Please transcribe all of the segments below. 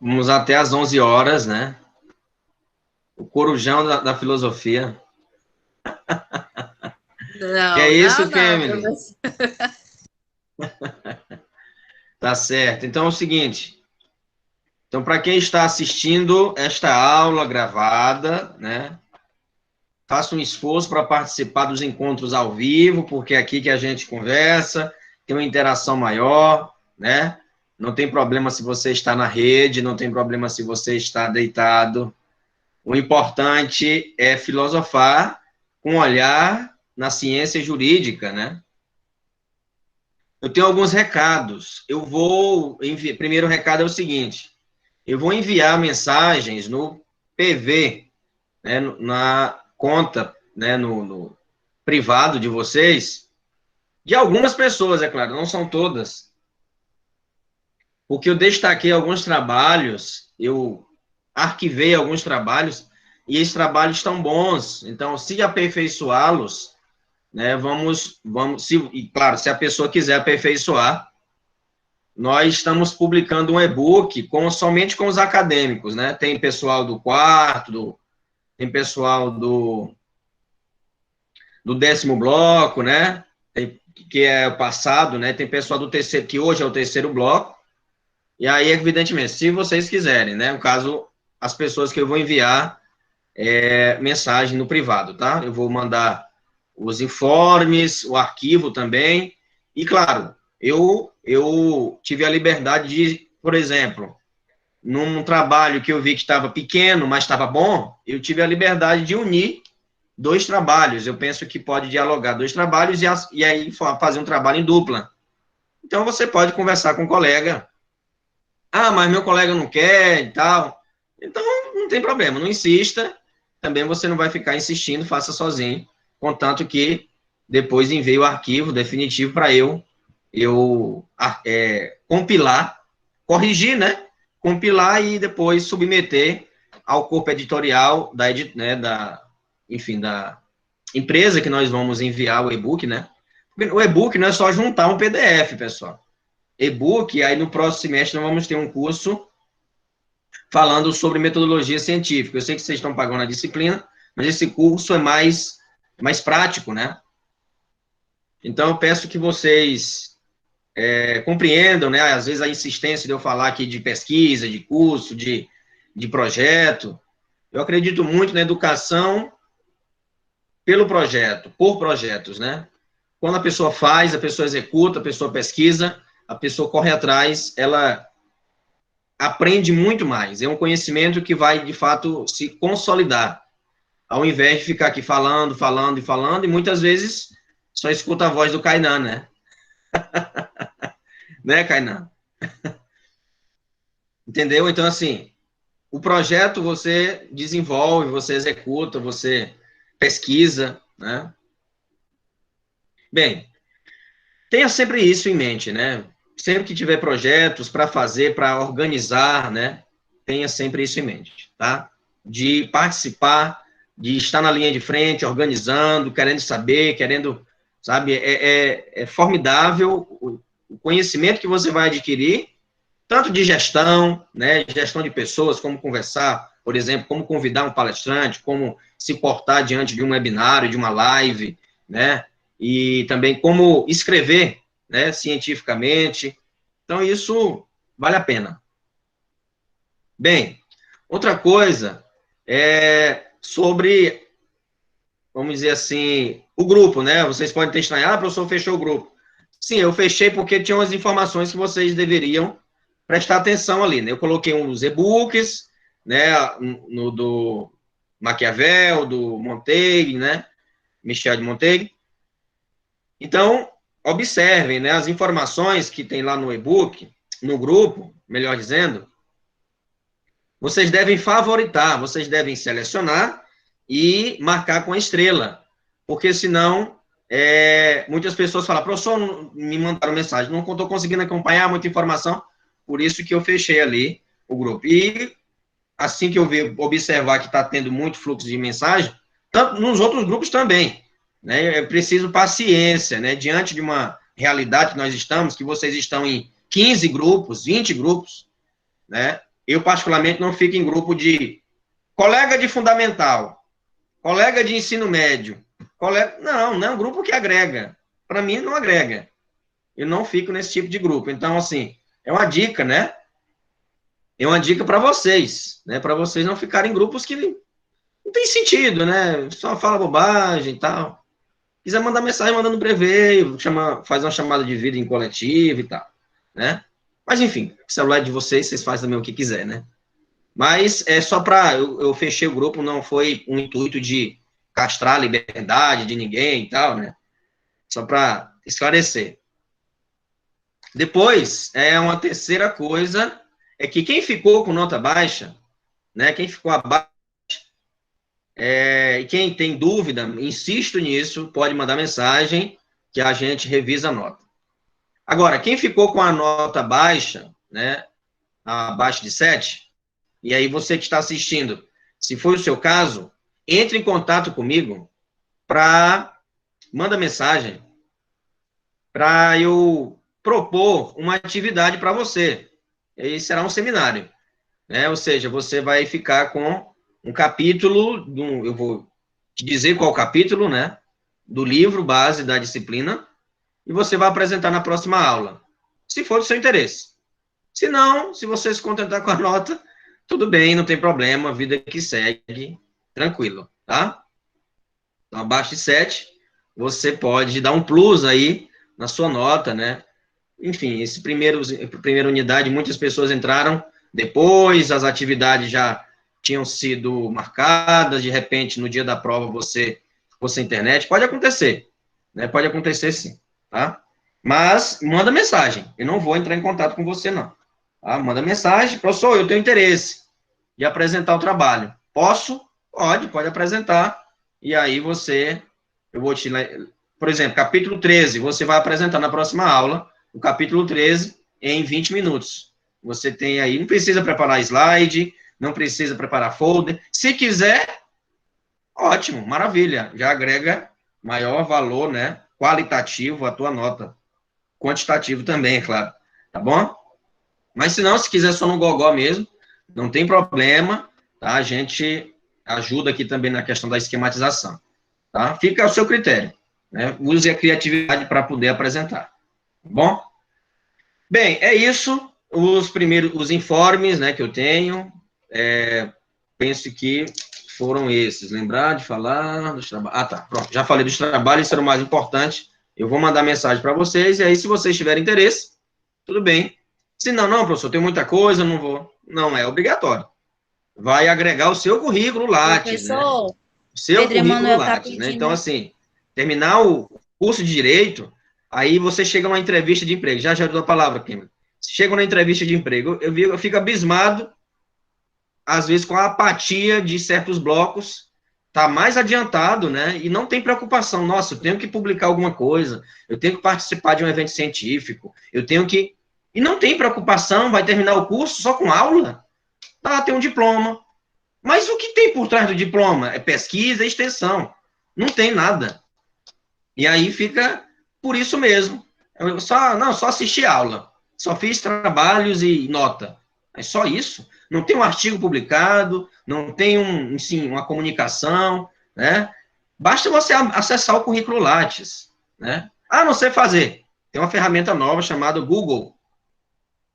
Vamos até às 11 horas, né? O corujão da filosofia. Que é Não, isso, não, não, Kemily? professor. Tá certo. Então é o seguinte. Então, para quem está assistindo esta aula gravada, né? Faça um esforço para participar dos encontros ao vivo, porque é aqui que a gente conversa, tem uma interação maior, né? Não tem problema se você está na rede, não tem problema se você está deitado. O importante é filosofar com olhar na ciência jurídica, né? Eu tenho alguns recados. Eu vou enviar. Primeiro recado é o seguinte: eu vou enviar mensagens no PV, né, na conta, né, no privado de vocês, de algumas pessoas, é claro, não são todas, porque eu destaquei alguns trabalhos, eu arquivei alguns trabalhos, e esses trabalhos estão bons, então, se aperfeiçoá-los, né, e claro, se a pessoa quiser aperfeiçoar, nós estamos publicando um e-book somente com os acadêmicos, né, tem pessoal do quarto, tem pessoal do 10º bloco, né, que é o passado, né, tem pessoal do terceiro, que hoje é o 3º bloco, e aí, evidentemente, se vocês quiserem, né, no caso, as pessoas que eu vou enviar mensagem no privado, tá? Eu vou mandar os informes, o arquivo também, e claro, eu tive a liberdade de, por exemplo, num trabalho que eu vi que estava pequeno, mas estava bom, eu tive a liberdade de unir 2 trabalhos. Eu penso que pode dialogar 2 trabalhos e aí fazer um trabalho em dupla. Então, você pode conversar com o colega. Ah, mas meu colega não quer e tal. Então, não tem problema, não insista. Também você não vai ficar insistindo, faça sozinho, contanto que depois envie o arquivo definitivo para eu compilar, corrigir, né? Compilar e depois submeter ao corpo editorial enfim, da empresa que nós vamos enviar o e-book, né? O e-book não é só juntar um PDF, pessoal. E-book, aí no próximo semestre nós vamos ter um curso falando sobre metodologia científica. Eu sei que vocês estão pagando a disciplina, mas esse curso é mais prático, né? Então, eu peço que vocês compreendam, né? Às vezes a insistência de eu falar aqui de pesquisa, de curso, de projeto. Eu acredito muito na educação pelo projeto, por projetos, né? Quando a pessoa faz, a pessoa executa, a pessoa pesquisa, a pessoa corre atrás, ela aprende muito mais. É um conhecimento que vai, de fato, se consolidar, ao invés de ficar aqui falando, falando e falando, e muitas vezes só escuta a voz do Kainan, né? Né, Kainan? Entendeu? Então, assim, o projeto você desenvolve, você executa, você pesquisa, né? Bem, tenha sempre isso em mente, né? Sempre que tiver projetos para fazer, para organizar, né? Tenha sempre isso em mente, tá? De participar, de estar na linha de frente, organizando, querendo saber, querendo, sabe? É formidável o conhecimento que você vai adquirir, tanto de gestão, né? Gestão de pessoas, como conversar, por exemplo, como convidar um palestrante, como se portar diante de um webinário, de uma live, né? E também como escrever, né, cientificamente. Então, isso vale a pena. Bem, outra coisa é sobre, vamos dizer assim, o grupo, né? Vocês podem ter estranhado, professor, fechou o grupo. Sim, eu fechei porque tinham as informações que vocês deveriam prestar atenção ali, né? Eu coloquei um dos e-books, né, no do Maquiavel, do Montaigne, né? Michel de Montaigne. Então, observem, né, as informações que tem lá no e-book, no grupo, melhor dizendo, vocês devem favoritar, vocês devem selecionar e marcar com a estrela, porque senão muitas pessoas falam, professor, me mandaram mensagem, não estou conseguindo acompanhar muita informação, por isso que eu fechei ali o grupo. E assim que eu observar que está tendo muito fluxo de mensagem, tanto nos outros grupos também, né? É preciso paciência, né? Diante de uma realidade que nós estamos, que vocês estão em 15 grupos, 20 grupos, né? Eu, particularmente, não fico em grupo de colega de fundamental, colega de ensino médio, colega... Não é um grupo que agrega. Para mim, não agrega. Eu não fico nesse tipo de grupo. Então, assim, é uma dica, né? É uma dica para vocês, né? Para vocês não ficarem em grupos que não tem sentido, né? Só fala bobagem e tal. Quiser mandar mensagem, manda no privê, faz uma chamada de vídeo em coletivo e tal, né? Mas, enfim, o celular é de vocês, vocês fazem também o que quiser, né? Mas é só para... Eu fechei o grupo, não foi um intuito de castrar a liberdade de ninguém e tal, né? Só para esclarecer. Depois, uma terceira coisa, é que quem ficou com nota baixa, né? Quem ficou abaixo, e quem tem dúvida, insisto nisso, pode mandar mensagem que a gente revisa a nota. Agora, quem ficou com a nota baixa, né? Abaixo de 7, e aí você que está assistindo, se for o seu caso, entre em contato comigo manda mensagem para eu propor uma atividade para você. E aí será um seminário, né? Ou seja, você vai ficar com um capítulo, eu vou te dizer qual capítulo, né? Do livro base da disciplina, e você vai apresentar na próxima aula, se for do seu interesse. Se não, se você se contentar com a nota, tudo bem, não tem problema, vida que segue, tranquilo, tá? Então, abaixo de 7, você pode dar um plus aí na sua nota, né? Enfim, primeira unidade, muitas pessoas entraram depois, as atividades já tinham sido marcadas, de repente, no dia da prova, você internet, pode acontecer, né? Pode acontecer sim, tá? Mas manda mensagem, eu não vou entrar em contato com você, não. Tá? Manda mensagem, professor, eu tenho interesse de apresentar o trabalho. Posso? Pode apresentar, e aí eu vou te, por exemplo, capítulo 13, você vai apresentar na próxima aula, o capítulo 13, em 20 minutos. Você tem aí, não precisa preparar slide, não precisa preparar folder. Se quiser, ótimo, maravilha. Já agrega maior valor, né, qualitativo à tua nota. Quantitativo também, é claro. Tá bom? Mas se não, se quiser só no gogó mesmo, não tem problema, tá? A gente ajuda aqui também na questão da esquematização, tá? Fica ao seu critério, né? Use a criatividade para poder apresentar. Tá bom? Bem, é isso. Os informes, né, que eu tenho. Penso que foram esses. Lembrar de falar dos trabalhos. Ah, tá. Pronto. Já falei dos trabalhos, isso era o mais importante. Eu vou mandar mensagem para vocês, e aí, se vocês tiverem interesse, tudo bem. Se não, professor, tem muita coisa, não vou. Não é obrigatório. Vai agregar o seu currículo Lattes, né? O seu Pedro currículo Emanuel tá Lattes, né? pedindo. Então, assim, terminar o curso de Direito, aí você chega numa entrevista de emprego. Já dou a palavra, Kim. Chega na entrevista de emprego, eu fico abismado, às vezes, com a apatia de certos blocos, tá mais adiantado, né? E não tem preocupação. Nossa, eu tenho que publicar alguma coisa, eu tenho que participar de um evento científico, eu tenho que... E não tem preocupação, vai terminar o curso só com aula? Tá, tem um diploma. Mas o que tem por trás do diploma? É pesquisa e extensão. Não tem nada. E aí fica por isso mesmo. Eu só assisti aula. Só fiz trabalhos e nota. É só isso. Não tem um artigo publicado, não tem uma comunicação, né? Basta você acessar o currículo Lattes, né? Ah, não sei fazer. Tem uma ferramenta nova chamada Google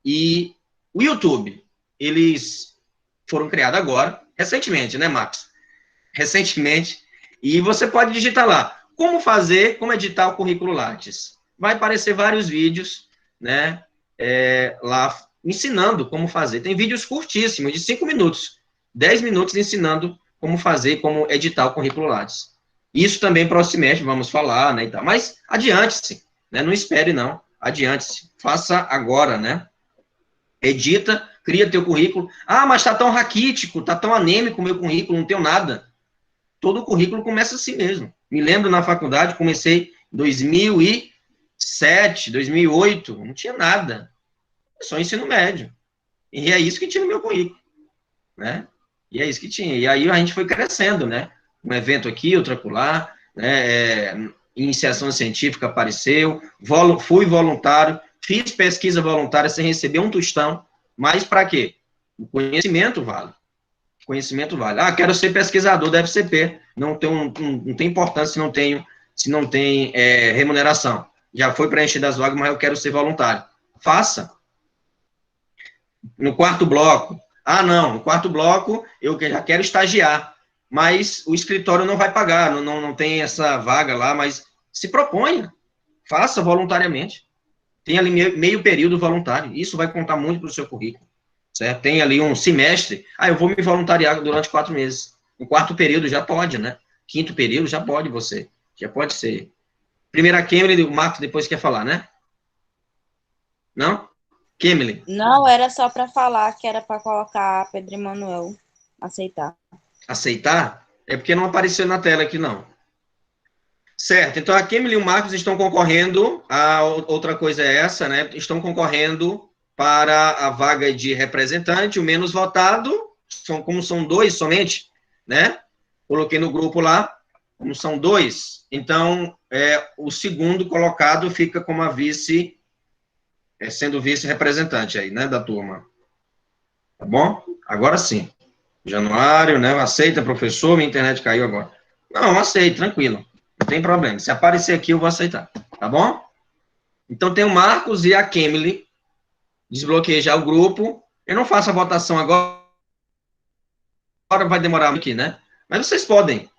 e o YouTube. Eles foram criados agora, recentemente, né, Max? Recentemente. E você pode digitar lá, como editar o currículo Lattes. Vai aparecer vários vídeos, né, lá ensinando como fazer. Tem vídeos curtíssimos, de 5 minutos, 10 minutos ensinando como fazer, como editar o currículo Lattes. Isso também para o semestre, vamos falar, né, e tal. Mas adiante-se, né, não espere não, adiante-se. Faça agora, né? Edita, cria teu currículo. Ah, mas está tão raquítico, está tão anêmico o meu currículo, não tenho nada. Todo currículo começa assim mesmo. Me lembro na faculdade, comecei em 2007, 2008, não tinha nada. Só ensino médio. E é isso que tinha no meu currículo, né? E é isso que tinha. E aí a gente foi crescendo, né? Um evento aqui, outro acolá, né? Iniciação científica apareceu, fui voluntário, fiz pesquisa voluntária sem receber um tostão, mas para quê? O conhecimento vale. Conhecimento vale. Ah, quero ser pesquisador da FCP. Não tem importância se não tem remuneração. Já foi preenchida as vagas, mas eu quero ser voluntário. Faça. No quarto bloco. Ah, não, no quarto bloco eu já quero estagiar, mas o escritório não vai pagar, não tem essa vaga lá, mas se proponha, faça voluntariamente. Tem ali meio período voluntário, isso vai contar muito para o seu currículo, certo? Tem ali um semestre, eu vou me voluntariar durante 4 meses. No quarto período já pode, né? Quinto período já pode já pode ser. Primeira Kemily, o Marcos depois quer falar, né? Não? Kemily. Não, era só para falar que era para colocar Pedro Emanuel aceitar. Aceitar? É porque não apareceu na tela aqui, não. Certo, então a Kemily e o Marcos estão concorrendo, a outra coisa é essa, né? Estão concorrendo para a vaga de representante, o menos votado, como são 2 somente, né? Coloquei no grupo lá, como são 2, então o segundo colocado fica como a vice, sendo vice-representante aí, né, da turma. Tá bom? Agora sim. Januário, né? Aceita, professor, minha internet caiu agora. Não, aceito, tranquilo. Não tem problema. Se aparecer aqui, eu vou aceitar. Tá bom? Então, tem o Marcos e a Kemily. Desbloqueei já o grupo. Eu não faço a votação agora, vai demorar aqui, né? Mas vocês podem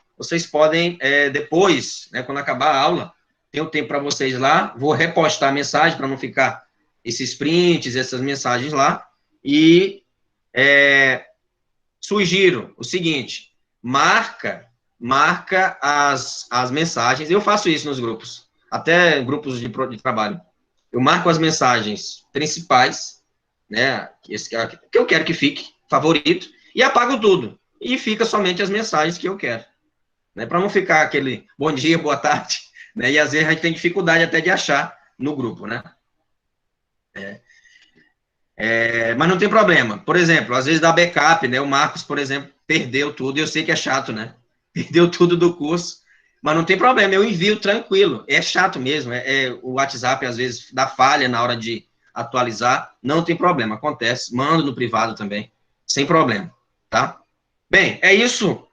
depois, né, quando acabar a aula, tem o tempo para vocês lá. Vou repostar a mensagem para não ficar esses prints, essas mensagens lá. E sugiro o seguinte: marca as mensagens. Eu faço isso nos grupos, até grupos de trabalho. Eu marco as mensagens principais, né, que eu quero que fique, favorito, e apago tudo. E fica somente as mensagens que eu quero. Né, para não ficar aquele bom dia, boa tarde, né, e às vezes a gente tem dificuldade até de achar no grupo, né. Mas não tem problema. Por exemplo, às vezes dá backup, né? O Marcos, por exemplo, perdeu tudo, e eu sei que é chato, né? Perdeu tudo do curso, mas não tem problema, eu envio tranquilo. É chato mesmo, o WhatsApp às vezes dá falha na hora de atualizar, não tem problema, acontece. Mando no privado também, sem problema, tá? Bem, é isso,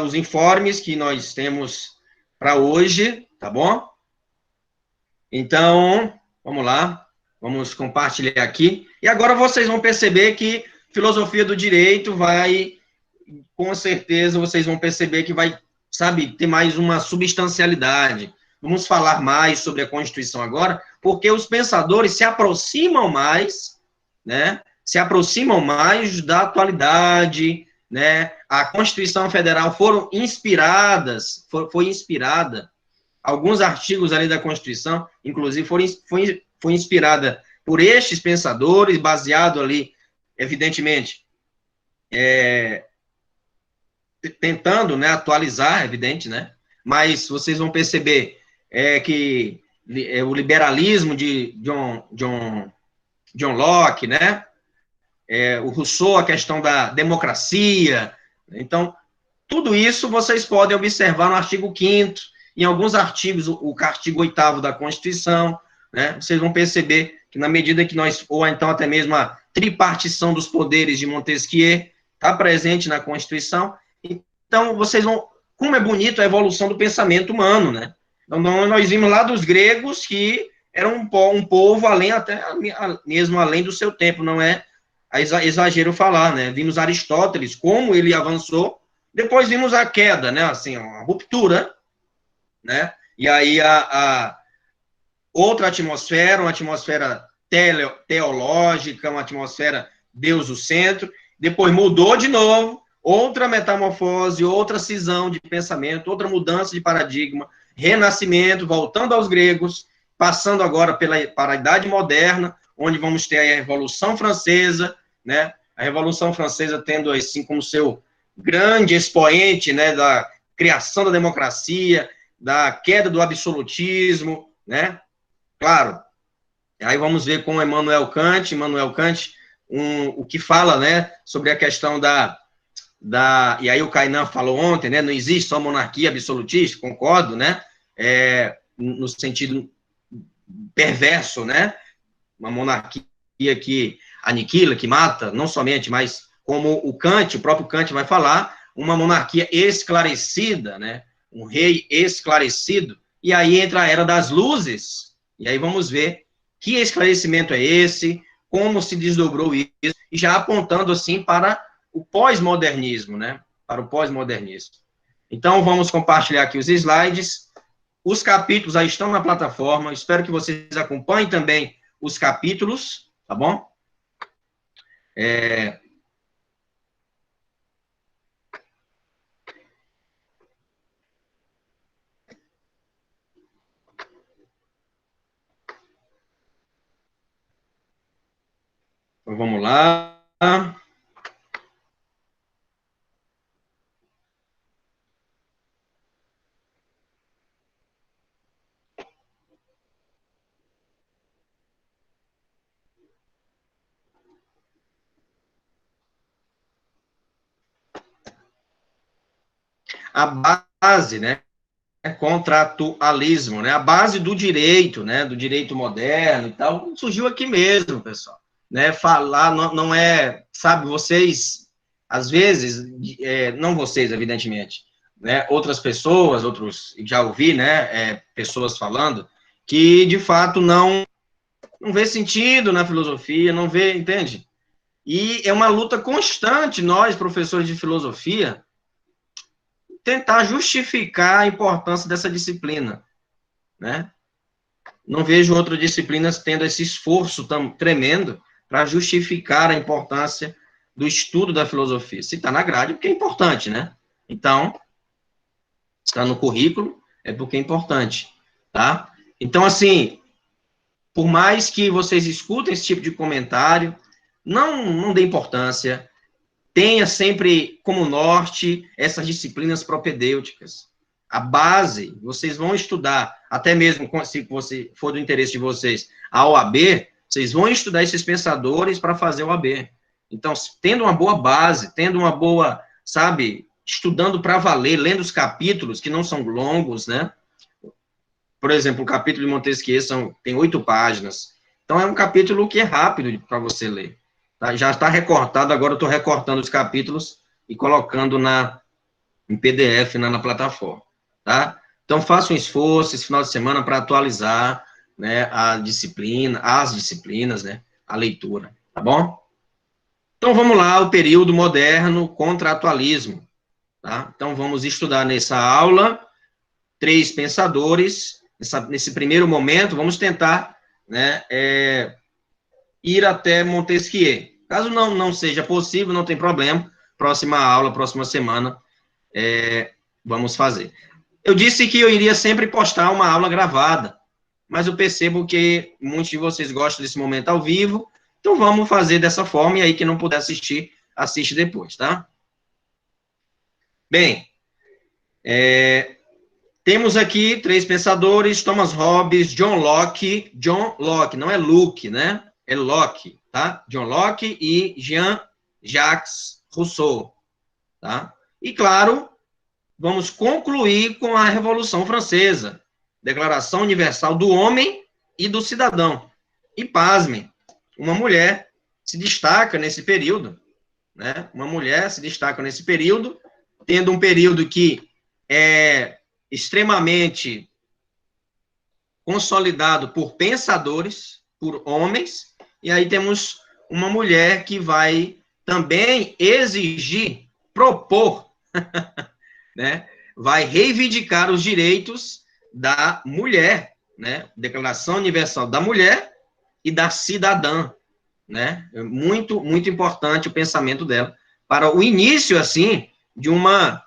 os informes que nós temos para hoje, tá bom? Então, vamos lá. Vamos compartilhar aqui. E agora vocês vão perceber que filosofia do direito com certeza, vocês vão perceber que vai, sabe, ter mais uma substancialidade. Vamos falar mais sobre a Constituição agora, porque os pensadores se aproximam mais, né? Se aproximam mais da atualidade, né? A Constituição Federal foi inspirada, alguns artigos ali da Constituição, inclusive, foi inspirada por estes pensadores, baseado ali, evidentemente, tentando, né, atualizar, evidente, né, mas vocês vão perceber que o liberalismo de John Locke, né, o Rousseau, a questão da democracia, então, tudo isso vocês podem observar no artigo 5º, em alguns artigos, o artigo 8º da Constituição, né, vocês vão perceber que na medida que ou então até mesmo a tripartição dos poderes de Montesquieu está presente na Constituição, então vocês vão, como é bonito a evolução do pensamento humano, né, então nós vimos lá dos gregos que era um povo mesmo além do seu tempo, não é exagero falar, né, vimos Aristóteles, como ele avançou, depois vimos a queda, né, assim, a ruptura, né, e aí a outra atmosfera, uma atmosfera teológica, uma atmosfera Deus o centro, depois mudou de novo, outra metamorfose, outra cisão de pensamento, outra mudança de paradigma, renascimento, voltando aos gregos, passando agora para a Idade Moderna, onde vamos ter a Revolução Francesa, né, a Revolução Francesa tendo assim como seu grande expoente, né, da criação da democracia, da queda do absolutismo, né, claro, aí vamos ver com Immanuel Kant, o que fala, né, sobre a questão e aí o Kainan falou ontem, né, não existe só monarquia absolutista, concordo, né, no sentido perverso, né, uma monarquia que aniquila, que mata, não somente, mas como o próprio Kant vai falar, uma monarquia esclarecida, né? Um rei esclarecido, e aí entra a Era das Luzes, e aí vamos ver que esclarecimento é esse, como se desdobrou isso, e já apontando, assim, para o pós-modernismo, né? Para o pós-modernismo. Então, vamos compartilhar aqui os slides. Os capítulos aí estão na plataforma, espero que vocês acompanhem também os capítulos, tá bom? Então, vamos lá. A base, né? Contratualismo, né? A base do direito, né? Do direito moderno e tal, surgiu aqui mesmo, pessoal. Né? Falar não é, sabe, vocês, às vezes, não vocês, evidentemente, né? Outras pessoas, já ouvi, né? Pessoas falando que, de fato, não vê sentido na filosofia, não vê, entende? E é uma luta constante, nós, professores de filosofia, tentar justificar a importância dessa disciplina, né? Não vejo outras disciplinas tendo esse esforço tão tremendo para justificar a importância do estudo da filosofia. Se está na grade, porque é importante, né? Então, está no currículo, é porque é importante, tá? Então, assim, por mais que vocês escutem esse tipo de comentário, não dê importância, tenha sempre como norte essas disciplinas propedêuticas. A base, vocês vão estudar, até mesmo se for do interesse de vocês, a OAB, vocês vão estudar esses pensadores para fazer a OAB. Então, tendo uma boa base, tendo uma boa, sabe, estudando para valer, lendo os capítulos, que não são longos, né? Por exemplo, o capítulo de Montesquieu tem 8 páginas. Então, é um capítulo que é rápido para você ler. Tá? Já está recortado, agora eu estou recortando os capítulos e colocando em PDF na plataforma, tá? Então, faça um esforço esse final de semana para atualizar, né, as disciplinas, né, a leitura, tá bom? Então, vamos lá, o período moderno contratualismo, tá? Então, vamos estudar nessa aula 3 pensadores, nesse primeiro momento, vamos tentar, né, ir até Montesquieu. Caso não seja possível, não tem problema, próxima aula, próxima semana, vamos fazer. Eu disse que eu iria sempre postar uma aula gravada, mas eu percebo que muitos de vocês gostam desse momento ao vivo, então vamos fazer dessa forma, e aí quem não puder assistir, assiste depois, tá? Bem, temos aqui 3 pensadores, Thomas Hobbes, John Locke, não é Luke, né? É Locke, tá? John Locke e Jean-Jacques Rousseau, tá? E, claro, vamos concluir com a Revolução Francesa, Declaração Universal do Homem e do Cidadão. E, pasmem, uma mulher se destaca nesse período, né? Uma mulher se destaca nesse período, tendo um período que é extremamente consolidado por pensadores, por homens, e aí temos uma mulher que vai também exigir, propor, né? Vai reivindicar os direitos da mulher, né? Declaração Universal da Mulher e da Cidadã, né? É muito, muito importante o pensamento dela para o início, assim, de uma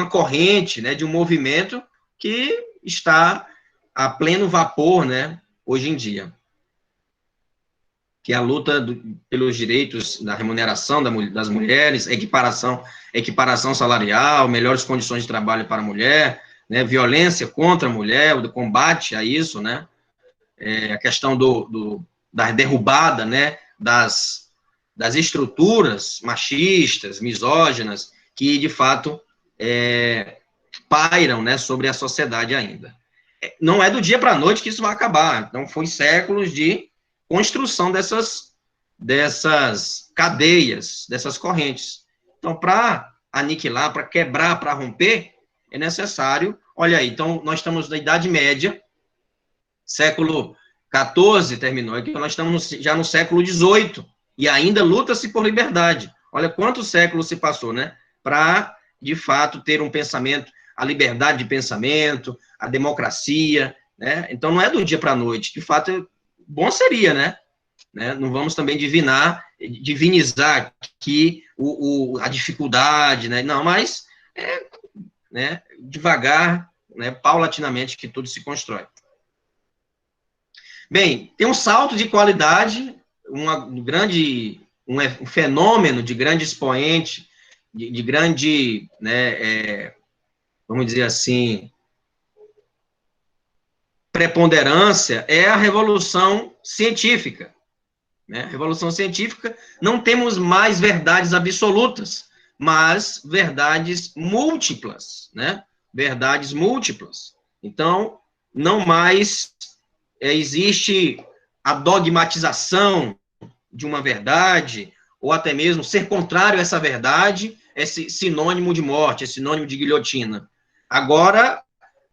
corrente, né? De um movimento que está a pleno vapor, né? Hoje em dia, que é a luta pelos direitos da remuneração das mulheres, equiparação salarial, melhores condições de trabalho para a mulher, né, violência contra a mulher, o combate a isso, né, a questão da derrubada, né, das estruturas machistas, misóginas, que, de fato, pairam, né, sobre a sociedade ainda. Não é do dia para a noite que isso vai acabar, então foi séculos de construção dessas dessas cadeias, dessas correntes. Então, para aniquilar, para quebrar, para romper, é necessário, olha aí, então nós estamos na Idade Média, século XIV terminou, então nós estamos já no século XVIII, e ainda luta-se por liberdade. Olha quantos séculos se passou, né? Para, de fato, ter um pensamento, a liberdade de pensamento, a democracia, né? Então não é do dia para a noite, de fato, bom seria, né? Não vamos também divinizar aqui a dificuldade, né? Não, mas né, devagar, né, paulatinamente, que tudo se constrói. Bem, tem um salto de qualidade, um fenômeno de grande expoente, de grande, né, vamos dizer assim, preponderância, é a revolução científica. Né? Revolução científica, não temos mais verdades absolutas, mas verdades múltiplas, né? Verdades múltiplas. Então, não mais existe a dogmatização de uma verdade, ou até mesmo ser contrário a essa verdade é sinônimo de morte, é sinônimo de guilhotina. Agora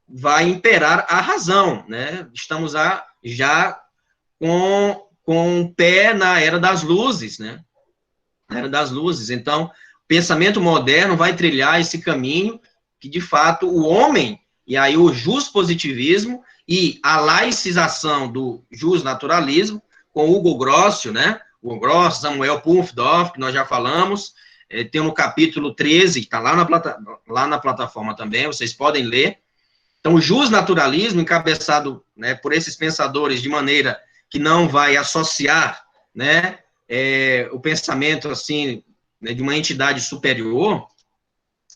vai imperar a razão, né? Estamos já com o pé na era das luzes, né? Na era das luzes. Então, o pensamento moderno vai trilhar esse caminho que, de fato, o homem, e aí o juspositivismo e a laicização do justnaturalismo, com Hugo Grossio, né? Hugo Grossio, Samuel Pufdorf, que nós já falamos, tem no capítulo 13, está lá na plataforma também, vocês podem ler. Então, o justnaturalismo, encabeçado, né, por esses pensadores de maneira que não vai associar, né, o pensamento, assim, né, de uma entidade superior,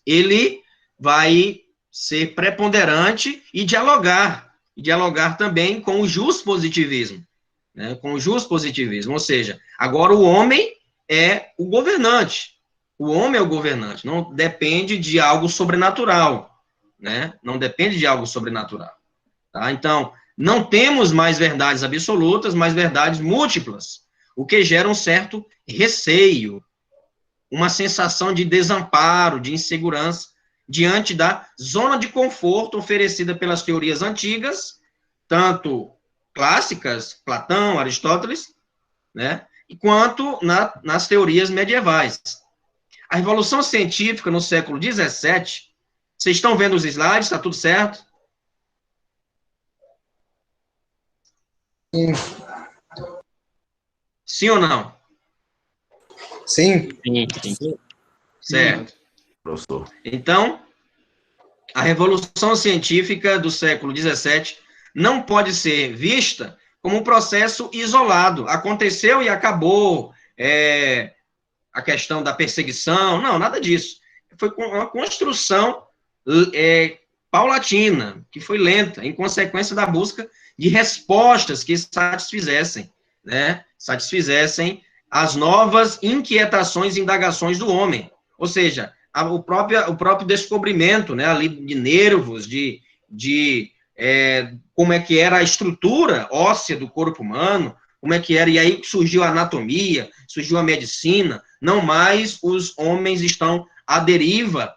ele vai ser preponderante e dialogar também com o justpositivismo, né, com o justpositivismo, ou seja, agora o homem é o governante, não depende de algo sobrenatural, né, não depende de algo sobrenatural, tá? Então, não temos mais verdades absolutas, mas verdades múltiplas, o que gera um certo receio, uma sensação de desamparo, de insegurança, diante da zona de conforto oferecida pelas teorias antigas, tanto clássicas, Platão, Aristóteles, né, quanto nas teorias medievais. A Revolução Científica, no século XVII, vocês estão vendo os slides, está tudo certo? Sim. Sim ou não? Sim. Sim. Certo. Professor. Então, a Revolução Científica do século XVII não pode ser vista como um processo isolado. Aconteceu e acabou. A questão da perseguição, não, nada disso. Foi uma construção paulatina, que foi lenta, em consequência da busca de respostas que satisfizessem, né, as novas inquietações e indagações do homem. Ou seja, o próprio descobrimento, né, ali de nervos, como é que era a estrutura óssea do corpo humano, como é que era, e aí surgiu a anatomia, surgiu a medicina, não mais os homens estão à deriva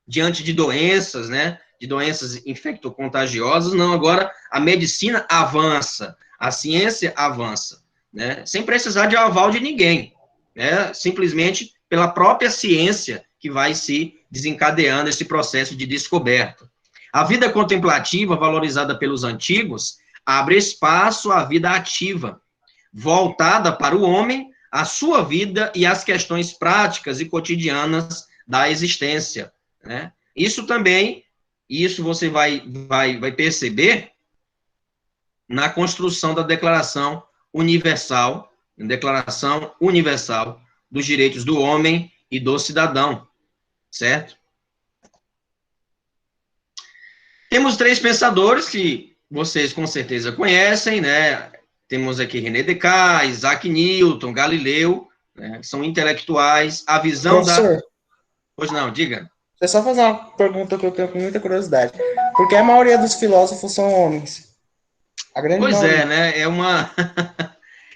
diante de doenças, né, de doenças infectocontagiosas, não, agora a medicina avança, a ciência avança, né, sem precisar de aval de ninguém, né, simplesmente pela própria ciência que vai se desencadeando esse processo de descoberta. A vida contemplativa, valorizada pelos antigos, abre espaço à vida ativa, voltada para o homem, a sua vida e as questões práticas e cotidianas da existência, né? Isso você vai perceber na construção da Declaração Universal dos Direitos do Homem e do Cidadão, certo? Temos três pensadores que vocês com certeza conhecem, né? Temos aqui René Descartes, Isaac Newton, Galileu, né? São intelectuais, a visão Professor, Pois não, diga. deixa eu só fazer uma pergunta que eu tenho com muita curiosidade. Por que a maioria dos filósofos são homens? A grande Pois maioria. é, né?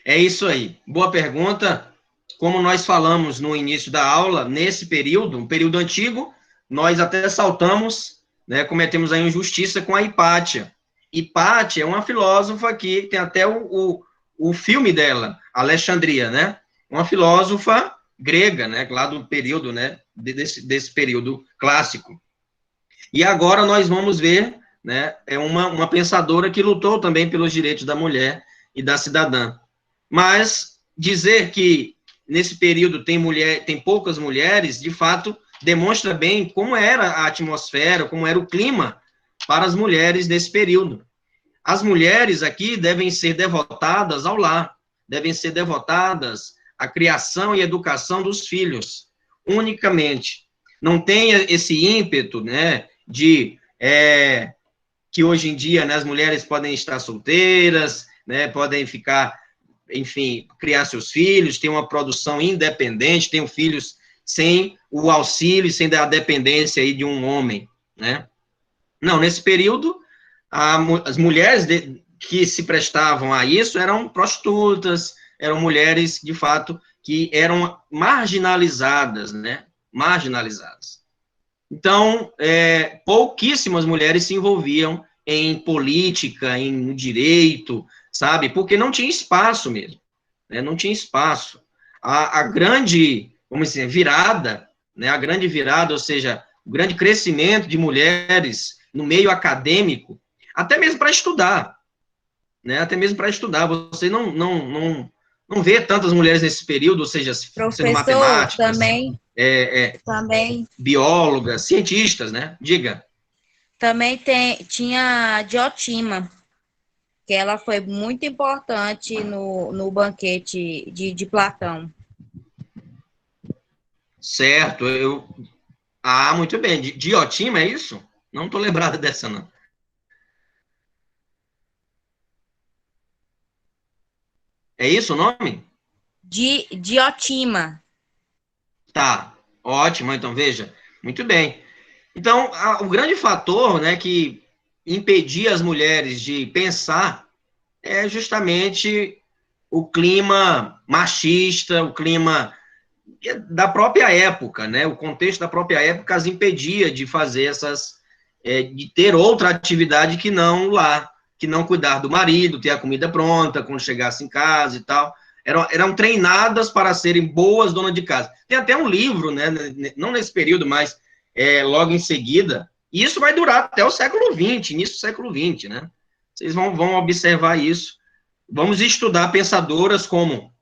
É isso aí. Boa pergunta. Como nós falamos no início da aula, nesse período, um período antigo, nós até saltamos, né, cometemos a injustiça com a Hipátia. Hipátia é uma filósofa que tem até o filme dela, Alexandria, né? Uma filósofa grega, né, lá do período, né, desse período clássico. E agora nós vamos ver, né, uma pensadora que lutou também pelos direitos da mulher e da cidadã. Mas dizer que nesse período tem poucas mulheres, de fato, demonstra bem como era a atmosfera, como era o clima para as mulheres nesse período. As mulheres aqui devem ser devotadas ao lar, devem ser devotadas à criação e educação dos filhos, unicamente. Não tenha esse ímpeto, né, que hoje em dia, né, as mulheres podem estar solteiras, né, podem ficar, enfim, criar seus filhos, ter uma produção independente, ter filhos sem o auxílio, sem a dependência aí de um homem, né? Não, nesse período, as mulheres que se prestavam a isso eram prostitutas, eram mulheres, de fato, que eram marginalizadas, né? Marginalizadas. Então, pouquíssimas mulheres se envolviam em política, em direito, sabe? Porque não tinha espaço mesmo, né? Não tinha espaço. A grande, vamos dizer, virada, né? A grande virada, ou seja, o grande crescimento de mulheres no meio acadêmico, até mesmo para estudar, né? Até mesmo para estudar. Você não vê tantas mulheres nesse período, ou seja, sendo matemáticas, também biólogas, cientistas, né? Diga. Também tinha Diotima, que ela foi muito importante no banquete de Platão. Certo, muito bem. Diotima, é isso? Não estou lembrada dessa, não. É isso o nome? Diotima. Tá, ótimo. Então, veja, muito bem. Então, o grande fator, né, que impedia as mulheres de pensar é justamente o clima machista, o clima da própria época, né? O contexto da própria época as impedia de fazer de ter outra atividade que não o lar, que não cuidar do marido, ter a comida pronta quando chegasse em casa e tal. Eram treinadas para serem boas donas de casa. Tem até um livro, né? Não nesse período, mas logo em seguida. E isso vai durar até o século XX, início do século XX, né? Vocês vão observar isso. Vamos estudar pensadoras como...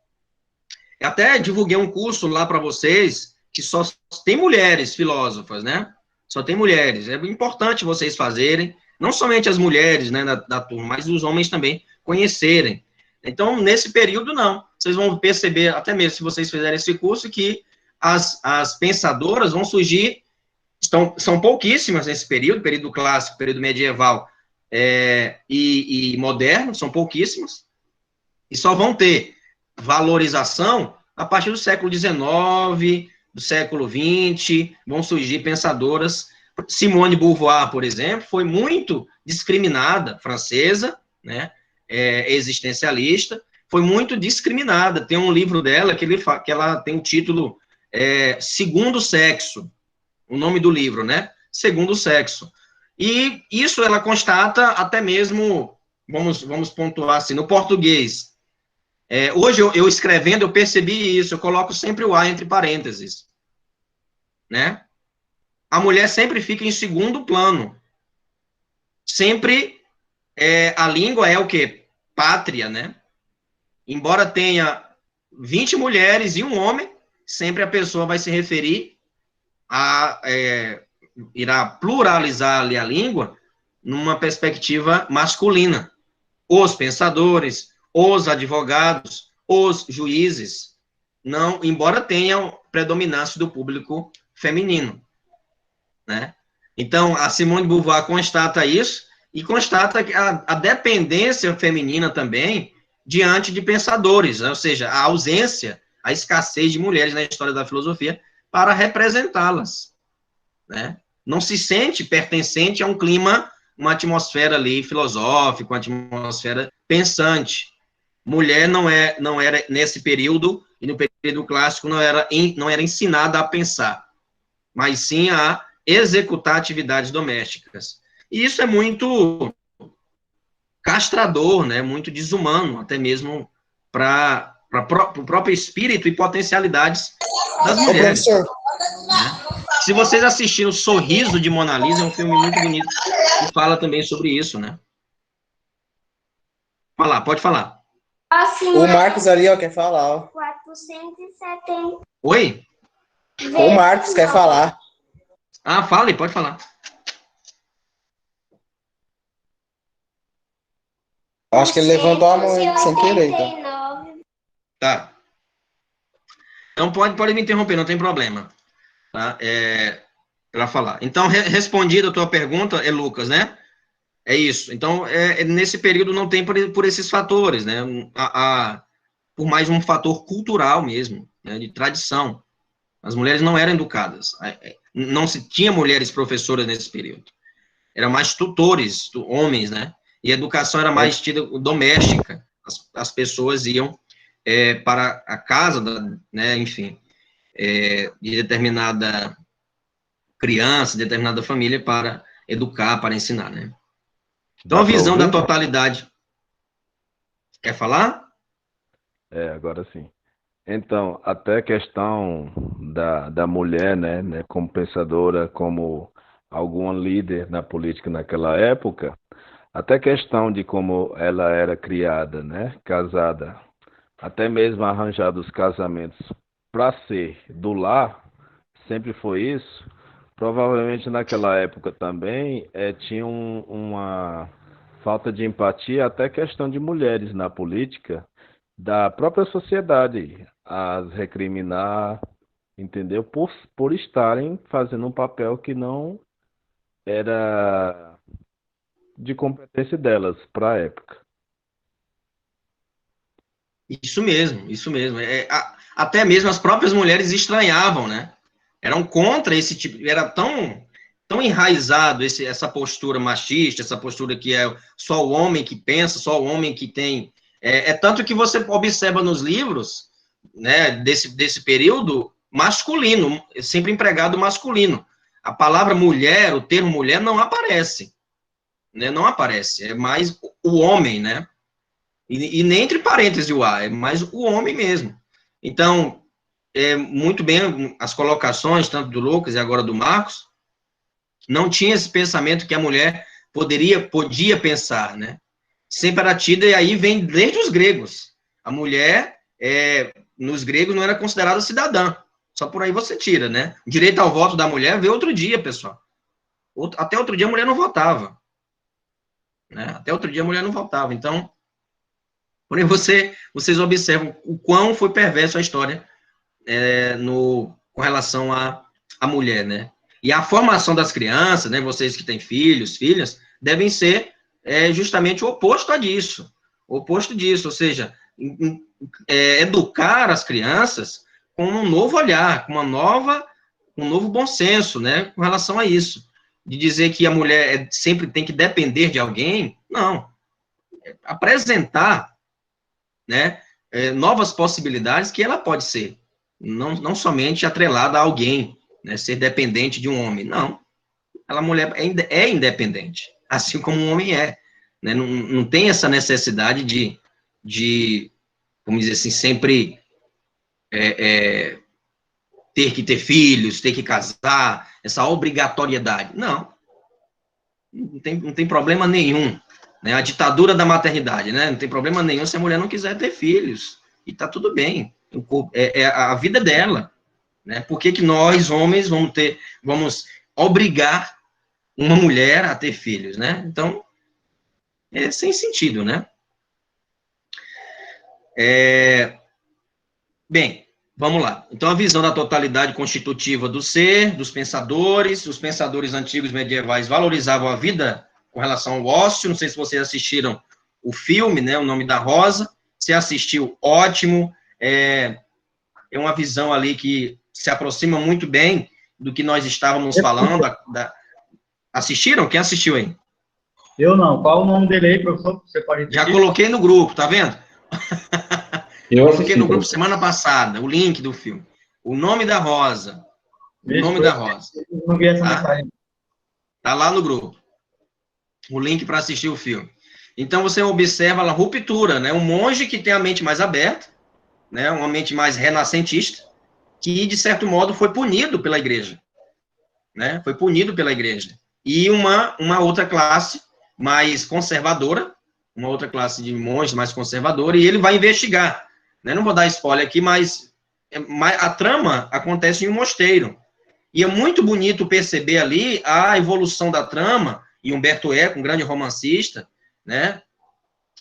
Eu até divulguei um curso lá para vocês, que só tem mulheres filósofas, né? Só tem mulheres. É importante vocês fazerem, não somente as mulheres, né, da turma, mas os homens também conhecerem. Então, nesse período, não. Vocês vão perceber, até mesmo se vocês fizerem esse curso, que as pensadoras vão surgir, são pouquíssimas nesse período clássico, período medieval e moderno, são pouquíssimas, e só vão ter valorização a partir do século XIX, do século XX, vão surgir pensadoras. Simone de Beauvoir, por exemplo, foi muito discriminada, francesa, né, existencialista, foi muito discriminada. Tem um livro dela que ela tem o título Segundo Sexo, o nome do livro, né? Segundo Sexo. E isso ela constata até mesmo, vamos pontuar assim, no português. Hoje, eu escrevendo, eu percebi isso, eu coloco sempre o A entre parênteses, né? A mulher sempre fica em segundo plano. Sempre, a língua é o quê? Pátria, né? Embora tenha 20 mulheres e um homem, sempre a pessoa vai se referir irá pluralizar ali a língua numa perspectiva masculina. Os pensadores, os advogados, os juízes, não, embora tenham predominância do público feminino, né? Então, a Simone de Beauvoir constata isso, e constata que a dependência feminina também diante de pensadores, ou seja, a ausência, a escassez de mulheres na história da filosofia para representá-las, né? Não se sente pertencente a um clima, uma atmosfera ali filosófica, uma atmosfera pensante. mulher não era nesse período, e no período clássico não era ensinada a pensar, mas sim a executar atividades domésticas. E isso é muito castrador, né, muito desumano, até mesmo para o próprio espírito e potencialidades das mulheres. Né? Se vocês assistiram Sorriso de Mona Lisa, é um filme muito bonito, que fala também sobre isso, né? Pode falar. O Marcos ali, ó, quer falar, ó. 470. Oi? O Marcos quer falar. Ah, fale, pode falar. Acho que ele levantou a mão sem querer, então. Tá. Então pode me interromper, não tem problema. Tá? Para falar. Então, respondida a tua pergunta, Lucas, né? É isso. Então, nesse período não tem por esses fatores, né? Por mais um fator cultural mesmo, né? De tradição. As mulheres não eram educadas. Não se tinha mulheres professoras nesse período. Eram mais tutores, homens, né? E a educação era mais tida doméstica. As pessoas iam para a casa, né? Enfim, de determinada criança, de determinada família para educar, para ensinar, né? Então, a visão da totalidade... Quer falar? Agora sim. Então, até a questão da mulher, né, como pensadora, como alguma líder na política naquela época, até a questão de como ela era criada, né, casada, até mesmo arranjado os casamentos para ser do lar, sempre foi isso. Provavelmente naquela época também tinha uma falta de empatia, até questão de mulheres na política, da própria sociedade, as recriminar, entendeu? Por estarem fazendo um papel que não era de competência delas para a época. Isso mesmo, isso mesmo. Até mesmo as próprias mulheres estranhavam, né? Eram contra esse tipo, era tão enraizado essa postura machista, essa postura que é só o homem que pensa, só o homem que tem... tanto que você observa nos livros, né, desse período, masculino, sempre empregado masculino. A palavra mulher, o termo mulher, não aparece. Né, não aparece, é mais o homem, né? E nem entre parênteses o A, é mais o homem mesmo. Então, muito bem as colocações, tanto do Lucas e agora do Marcos, não tinha esse pensamento que a mulher podia pensar, né? Sempre era tida, e aí vem desde os gregos. A mulher, nos gregos, não era considerada cidadã. Só por aí você tira, né? O direito ao voto da mulher veio outro dia, pessoal. Até outro dia a mulher não votava. Né? Até outro dia a mulher não votava. Então, porém, vocês observam o quão foi perverso a história com relação à mulher, né? E a formação das crianças, né? Vocês que têm filhos, filhas, devem ser justamente o oposto disso. O oposto disso, ou seja, educar as crianças com um novo olhar, com um novo bom senso, né? Com relação a isso. De dizer que a mulher sempre tem que depender de alguém, não. Apresentar, né, novas possibilidades que ela pode ser, não somente atrelada a alguém, né, ser dependente de um homem, não. A mulher é independente, assim como um homem é. Né, não tem essa necessidade de, vamos dizer assim, sempre ter que ter filhos, ter que casar, essa obrigatoriedade. Não tem problema nenhum. Né, a ditadura da maternidade, né? Não tem problema nenhum se a mulher não quiser ter filhos. E tá tudo bem. A vida dela. Né? Por que nós, homens, vamos obrigar uma mulher a ter filhos, né? Então, é sem sentido, né? Bem, vamos lá. Então, a visão da totalidade constitutiva do ser, dos pensadores, os pensadores antigos medievais valorizavam a vida com relação ao ócio. Não sei se vocês assistiram o filme, né, O Nome da Rosa. Se assistiu, ótimo. É uma visão ali que se aproxima muito bem do que nós estávamos falando. Assistiram? Quem assistiu aí? Eu não. Qual o nome dele aí, professor? Você pode repetir? Já coloquei no grupo, tá vendo? Eu fiquei no grupo semana passada, o link do filme. O Nome da Rosa. O Nome da Rosa. Não vi essa mensagem. Tá lá no grupo. O link para assistir o filme. Então, você observa a ruptura, né? Um monge que tem a mente mais aberta, né? Uma mente mais renascentista, que, de certo modo, foi punido pela igreja. Né? Foi punido pela igreja. E uma outra classe mais conservadora, uma outra classe de monges mais conservadora, e ele vai investigar. Né? Não vou dar spoiler aqui, mas a trama acontece em um mosteiro. E é muito bonito perceber ali a evolução da trama, e Umberto Eco, um grande romancista, né,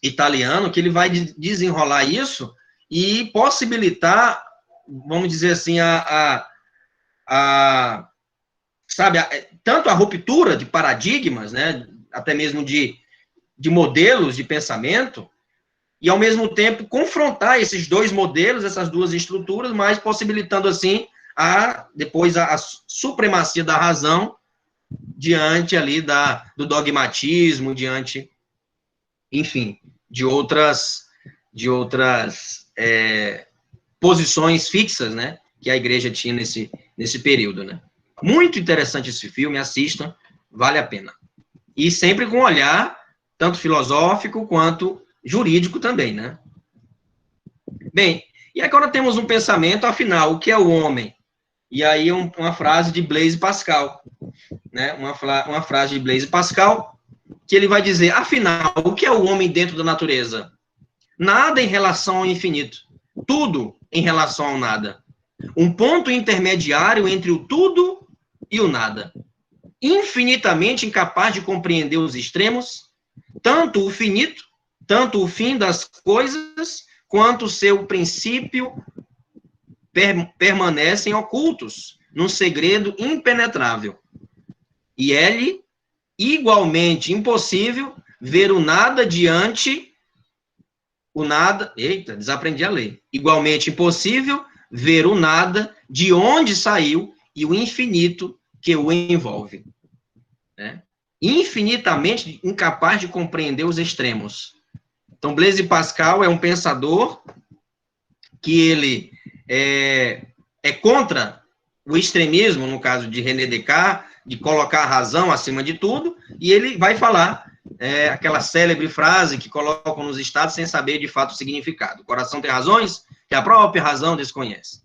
italiano, que ele vai desenrolar isso e possibilitar, vamos dizer assim, sabe, tanto a ruptura de paradigmas, né, até mesmo de modelos de pensamento, e, ao mesmo tempo, confrontar esses dois modelos, essas duas estruturas, mas possibilitando, assim, depois a supremacia da razão diante ali do dogmatismo, diante, enfim, de outras posições fixas, né, que a igreja tinha nesse período, né. Muito interessante esse filme, assistam, vale a pena. E sempre com um olhar, tanto filosófico quanto jurídico também, né. Bem, e agora temos um pensamento, afinal, o que é o homem? E aí uma frase de Blaise Pascal, né, uma frase de Blaise Pascal, que ele vai dizer, afinal, o que é o homem dentro da natureza? Nada em relação ao infinito, tudo em relação ao nada. Um ponto intermediário entre o tudo e o nada. Infinitamente incapaz de compreender os extremos, tanto o finito, tanto o fim das coisas, quanto o seu princípio permanecem ocultos num segredo impenetrável. E é-lhe igualmente impossível ver o nada diante o nada... Eita, desaprendi a ler. Igualmente impossível ver o nada de onde saiu e o infinito que o envolve. Né? Infinitamente incapaz de compreender os extremos. Então, Blaise Pascal é um pensador que ele é contra o extremismo, no caso de René Descartes, de colocar a razão acima de tudo, e ele vai falar aquela célebre frase que colocam nos estados sem saber de fato o significado. O coração tem razões que a própria razão desconhece.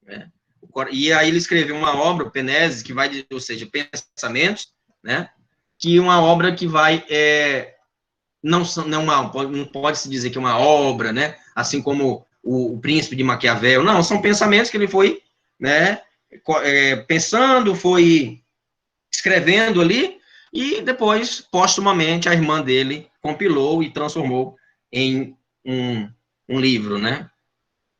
Né? E aí ele escreveu uma obra, o Penese, que vai, ou seja, pensamentos, né? Que uma obra que vai... não pode se dizer que é uma obra, né? Assim como o Príncipe de Maquiavel. Não, são pensamentos que ele foi, né, pensando, foi escrevendo ali, e depois, postumamente, a irmã dele compilou e transformou em um livro, né?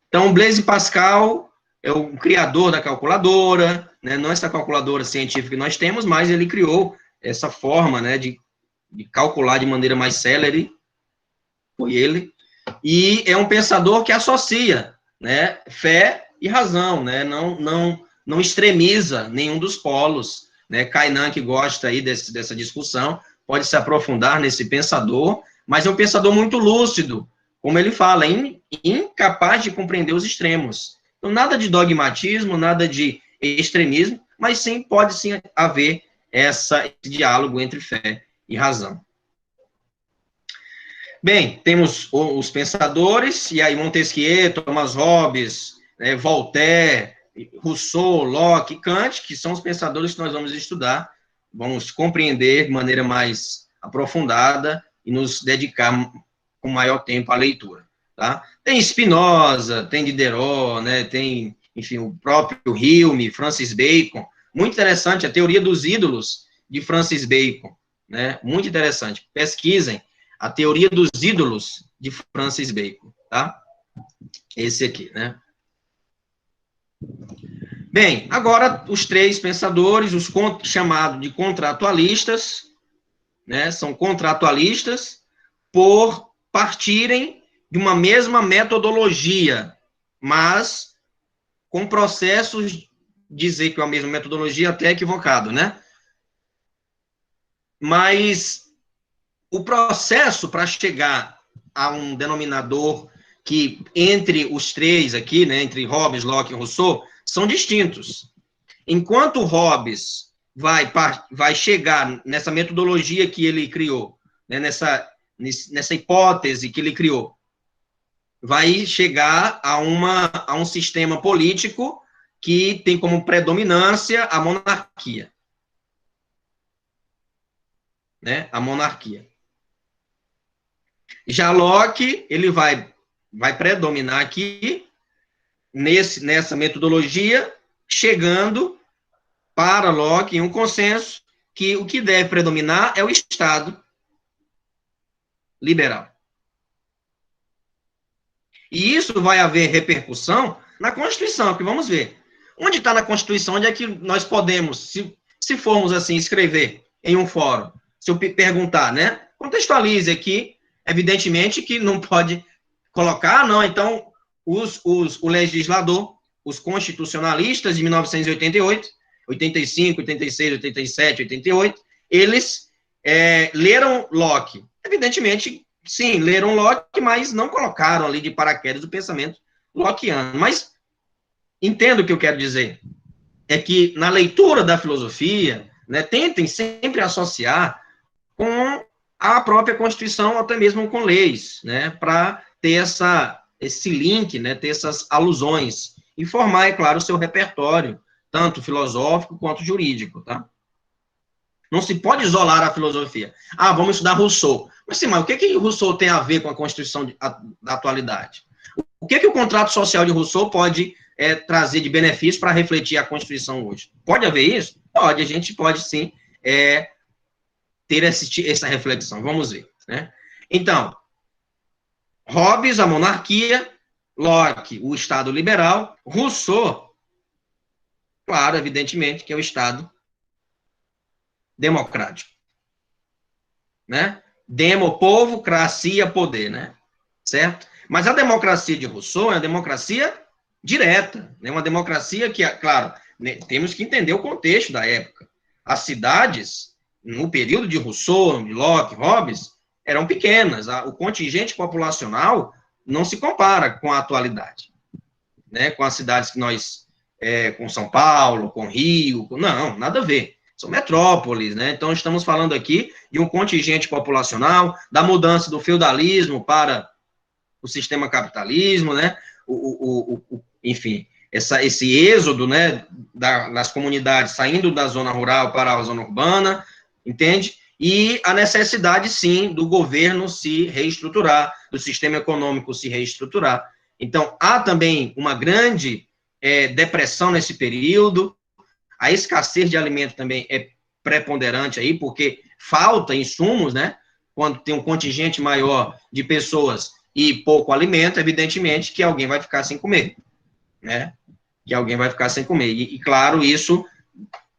Então, Blaise Pascal é o criador da calculadora, né? Não essa calculadora científica que nós temos, mas ele criou essa forma, né, de calcular de maneira mais célere, foi ele, e é um pensador que associa, né, fé e razão, né, não extremiza nenhum dos polos, né. Kainan, que gosta aí dessa discussão, pode se aprofundar nesse pensador, mas é um pensador muito lúcido, como ele fala, incapaz de compreender os extremos. Então, nada de dogmatismo, nada de extremismo, mas sim, pode sim haver esse diálogo entre fé e razão. Bem, temos os pensadores, e aí Montesquieu, Thomas Hobbes, Voltaire, Rousseau, Locke, Kant, que são os pensadores que nós vamos estudar, vamos compreender de maneira mais aprofundada e nos dedicar com maior tempo à leitura. Tá? Tem Spinoza, tem Diderot, né, tem, enfim, o próprio Hume, Francis Bacon, muito interessante, a teoria dos ídolos de Francis Bacon, né, muito interessante, pesquisem a teoria dos ídolos de Francis Bacon, tá? Esse aqui, né? Bem, agora os três pensadores, os chamados de contratualistas, né, são contratualistas por partirem de uma mesma metodologia, mas com processos, dizer que é a mesma metodologia até equivocado, né? Mas o processo para chegar a um denominador que entre os três aqui, né, entre Hobbes, Locke e Rousseau, são distintos. Enquanto Hobbes vai chegar nessa metodologia que ele criou, né, nessa hipótese que ele criou, vai chegar a um sistema político que tem como predominância a monarquia. Né, a monarquia. Já Locke, ele vai predominar aqui, nessa metodologia, chegando para Locke em um consenso que o que deve predominar é o Estado liberal. E isso vai haver repercussão na Constituição, que vamos ver. Onde está na Constituição? Onde é que nós podemos, se formos assim, escrever em um fórum? Se eu perguntar, né? Contextualize aqui, evidentemente que não pode colocar, não, então, o legislador, os constitucionalistas de 1988, 85, 86, 87, 88, eles leram Locke. Evidentemente, sim, leram Locke, mas não colocaram ali de paraquedas o pensamento lockeano. Mas entendo o que eu quero dizer. É que na leitura da filosofia, né, tentem sempre associar com a própria Constituição, ou até mesmo com leis, né, para ter esse link, né, ter essas alusões, e formar, é claro, o seu repertório, tanto filosófico quanto jurídico, tá? Não se pode isolar a filosofia. Ah, vamos estudar Rousseau. Mas, sim, mas o que Rousseau tem a ver com a Constituição da atualidade? O que o contrato social de Rousseau pode trazer de benefício para refletir a Constituição hoje? Pode haver isso? Pode, a gente pode, sim, ter essa reflexão. Vamos ver, né? Então, Hobbes, a monarquia, Locke, o Estado liberal, Rousseau, claro, evidentemente, que é o Estado democrático, né? Demo, povo, cracia, poder, né? Certo? Mas a democracia de Rousseau é uma democracia direta, né? Uma democracia que, claro, né, temos que entender o contexto da época. As cidades, no período de Rousseau, de Locke, Hobbes, eram pequenas. O contingente populacional não se compara com a atualidade, né? Com as cidades que nós, com São Paulo, com Rio, não, nada a ver. São metrópoles, né? Então, estamos falando aqui de um contingente populacional, da mudança do feudalismo para o sistema capitalismo, né? Enfim, esse êxodo, né, das comunidades saindo da zona rural para a zona urbana, entende? E a necessidade, sim, do governo se reestruturar, do sistema econômico se reestruturar. Então, há também uma grande depressão nesse período. A escassez de alimento também é preponderante aí, porque falta insumos, né? Quando tem um contingente maior de pessoas e pouco alimento, evidentemente que alguém vai ficar sem comer, né? Que alguém vai ficar sem comer. E claro, isso,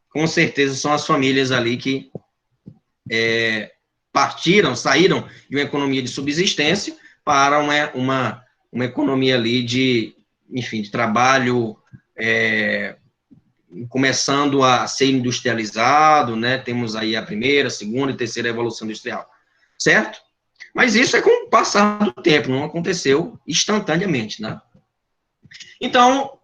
com certeza, são as famílias ali que saíram de uma economia de subsistência para uma economia ali de, enfim, de trabalho, começando a ser industrializado, né? Temos aí a primeira, segunda e terceira revolução industrial, certo? Mas isso é com o passar do tempo, não aconteceu instantaneamente, né? Então,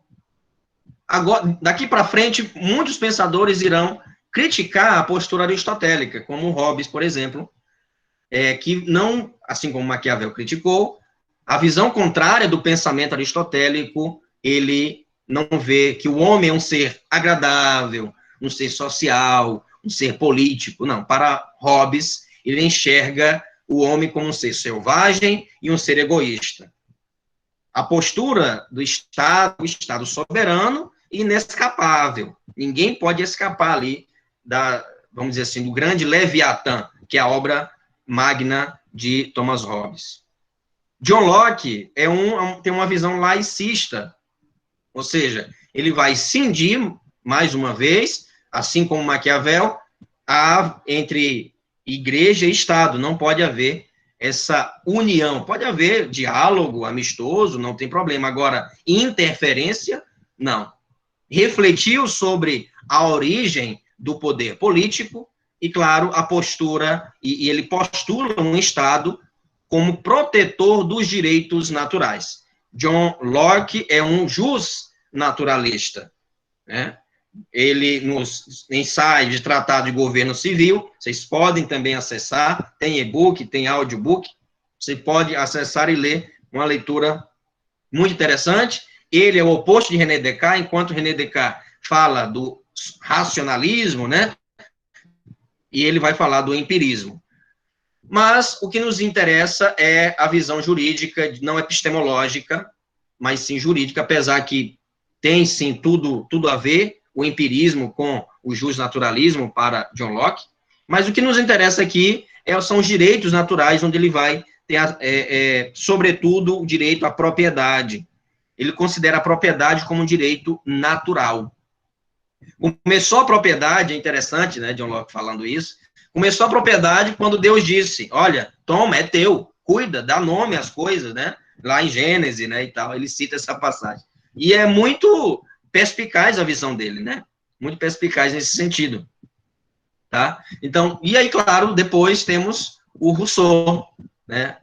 agora, daqui para frente, muitos pensadores irão criticar a postura aristotélica, como Hobbes, por exemplo, que não, assim como Maquiavel criticou, a visão contrária do pensamento aristotélico, ele não vê que o homem é um ser agradável, um ser social, um ser político. Não, para Hobbes, ele enxerga o homem como um ser selvagem e um ser egoísta. A postura do Estado, o Estado soberano e inescapável. Ninguém pode escapar ali vamos dizer assim, do grande Leviatã, que é a obra magna de Thomas Hobbes. John Locke tem uma visão laicista, ou seja, ele vai cindir, mais uma vez, assim como Maquiavel, entre igreja e Estado. Não pode haver essa união. Pode haver diálogo amistoso, não tem problema. Agora, interferência, não. Refletiu sobre a origem do poder político e, claro, a postura, e ele postula um Estado como protetor dos direitos naturais. John Locke é um justnaturalista, né? Ele, nos ensaios de tratado de governo civil, vocês podem também acessar, tem e-book, tem audiobook, você pode acessar e ler, uma leitura muito interessante. Ele é o oposto de René Descartes, enquanto René Descartes fala do racionalismo, né? E ele vai falar do empirismo. Mas o que nos interessa é a visão jurídica, não epistemológica, mas sim jurídica, apesar que tem sim tudo a ver, o empirismo com o justnaturalismo para John Locke, mas o que nos interessa aqui são os direitos naturais, onde ele vai ter, sobretudo, o direito à propriedade. Ele considera a propriedade como um direito natural. Começou a propriedade, é interessante, né, John Locke falando isso, começou a propriedade quando Deus disse, olha, toma, é teu, cuida, dá nome às coisas, né, lá em Gênesis, né, e tal, ele cita essa passagem. E é muito perspicaz a visão dele, né, muito perspicaz nesse sentido, tá? Então, e aí, claro, depois temos o Rousseau, né,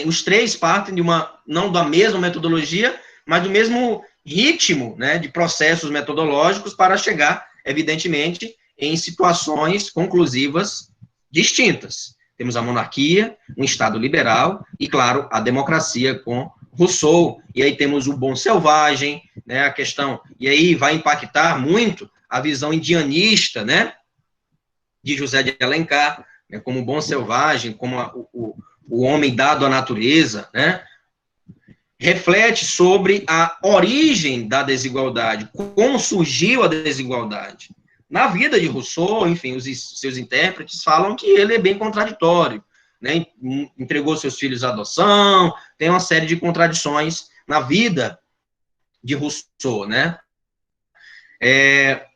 os três partem de não da mesma metodologia, mas do mesmo ritmo, né, de processos metodológicos para chegar, evidentemente, em situações conclusivas distintas. Temos a monarquia, um Estado liberal e, claro, a democracia com Rousseau. E aí temos o bom selvagem, né, a questão, e aí vai impactar muito a visão indianista, né, de José de Alencar, né, como bom selvagem, como o homem dado à natureza, né, reflete sobre a origem da desigualdade, como surgiu a desigualdade. Na vida de Rousseau, enfim, os seus intérpretes falam que ele é bem contraditório, né? Entregou seus filhos à adoção, tem uma série de contradições na vida de Rousseau, né?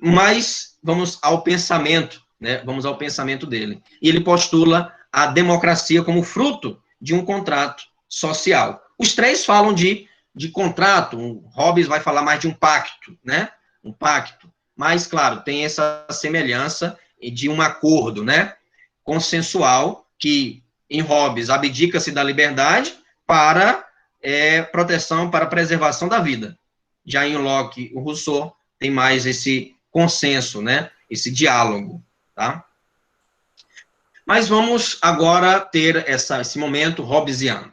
Mas vamos ao pensamento, né? Vamos ao pensamento dele. E ele postula a democracia como fruto de um contrato social. Os três falam de contrato, o Hobbes vai falar mais de um pacto, né? Um pacto. Mas, claro, tem essa semelhança de um acordo, né? Consensual, que em Hobbes abdica-se da liberdade para proteção, para preservação da vida. Já em Locke, o Rousseau tem mais esse consenso, né? Esse diálogo, tá? Mas vamos agora ter esse momento hobbesiano.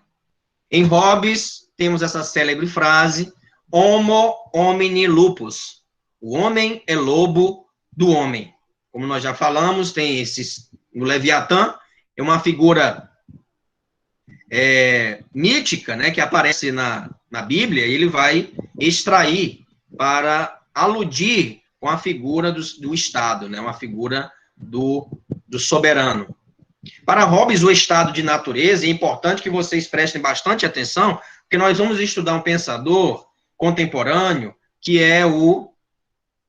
Em Hobbes, temos essa célebre frase, homo homini lupus, o homem é lobo do homem. Como nós já falamos, tem no Leviatã, é uma figura mítica, né, que aparece na Bíblia, e ele vai extrair para aludir com a figura do Estado, né, uma figura do soberano. Para Hobbes, o estado de natureza, é importante que vocês prestem bastante atenção, porque nós vamos estudar um pensador contemporâneo, que é o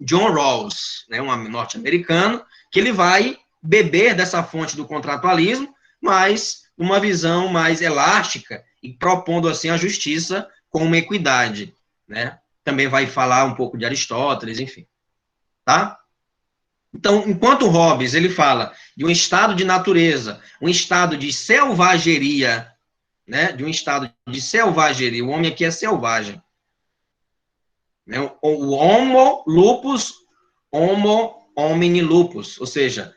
John Rawls, né, um norte-americano, que ele vai beber dessa fonte do contratualismo, mas uma visão mais elástica e propondo, assim, a justiça com uma equidade, né? Também vai falar um pouco de Aristóteles, enfim, tá? Então, enquanto Hobbes, ele fala de um estado de natureza, um estado de selvageria, né, de um estado de selvageria, o homem aqui é selvagem, né, o homo lupus, homo homini lupus, ou seja,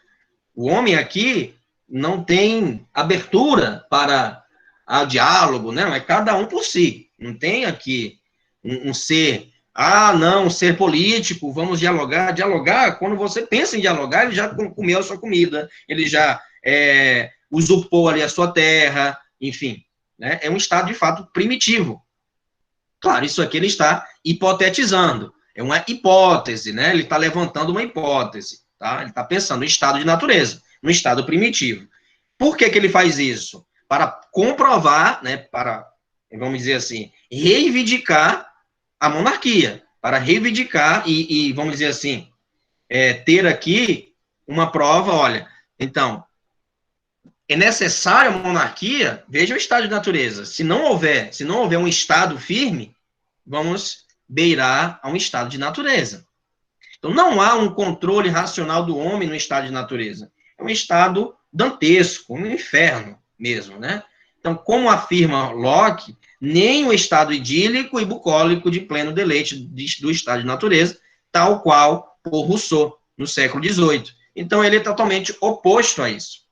o homem aqui não tem abertura para o diálogo, né, é cada um por si, não tem aqui um ser... não, ser político, vamos dialogar, quando você pensa em dialogar, ele já comeu a sua comida, ele já usurpou ali a sua terra, enfim, né? É um estado, de fato, primitivo. Claro, isso aqui ele está hipotetizando, é uma hipótese, né? Ele está levantando uma hipótese, tá? Ele está pensando no estado de natureza, no estado primitivo. Por que que ele faz isso? Para comprovar, né, para, vamos dizer assim, reivindicar a monarquia, para reivindicar e vamos dizer assim, ter aqui uma prova, olha, então, é necessário a monarquia, veja o estado de natureza, se não houver um estado firme, vamos beirar a um estado de natureza. Então, não há um controle racional do homem no estado de natureza, é um estado dantesco, um inferno mesmo, né? Então, como afirma Locke, nem o estado idílico e bucólico de pleno deleite do estado de natureza, tal qual por Rousseau, no século XVIII. Então, ele é totalmente oposto a isso.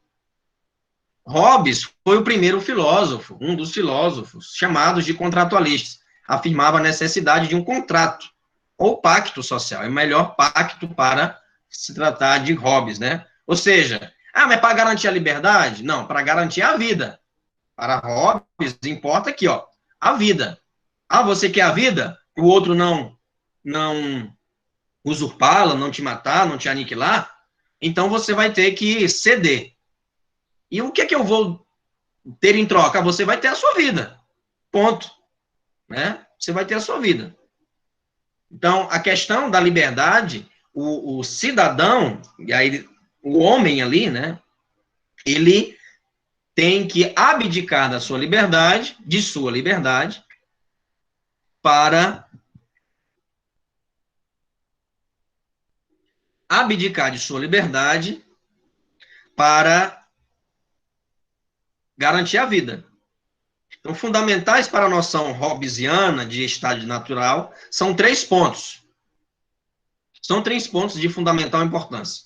Hobbes foi o primeiro filósofo, um dos filósofos, chamados de contratualistas. Afirmava a necessidade de um contrato, ou pacto social. É o melhor pacto para se tratar de Hobbes, né? Ou seja, mas para garantir a liberdade? Não, para garantir a vida. Para Hobbes, importa aqui, ó, a vida. Você quer a vida? O outro não usurpá-la, não te matar, não te aniquilar? Então você vai ter que ceder. E o que é que eu vou ter em troca? Você vai ter a sua vida. Ponto. Né? Você vai ter a sua vida. Então, a questão da liberdade, o cidadão, e aí o homem ali, né? Ele tem que abdicar da sua liberdade, para abdicar de sua liberdade para garantir a vida. Então, fundamentais para a noção hobbesiana de estado natural são 3 pontos. São 3 pontos de fundamental importância.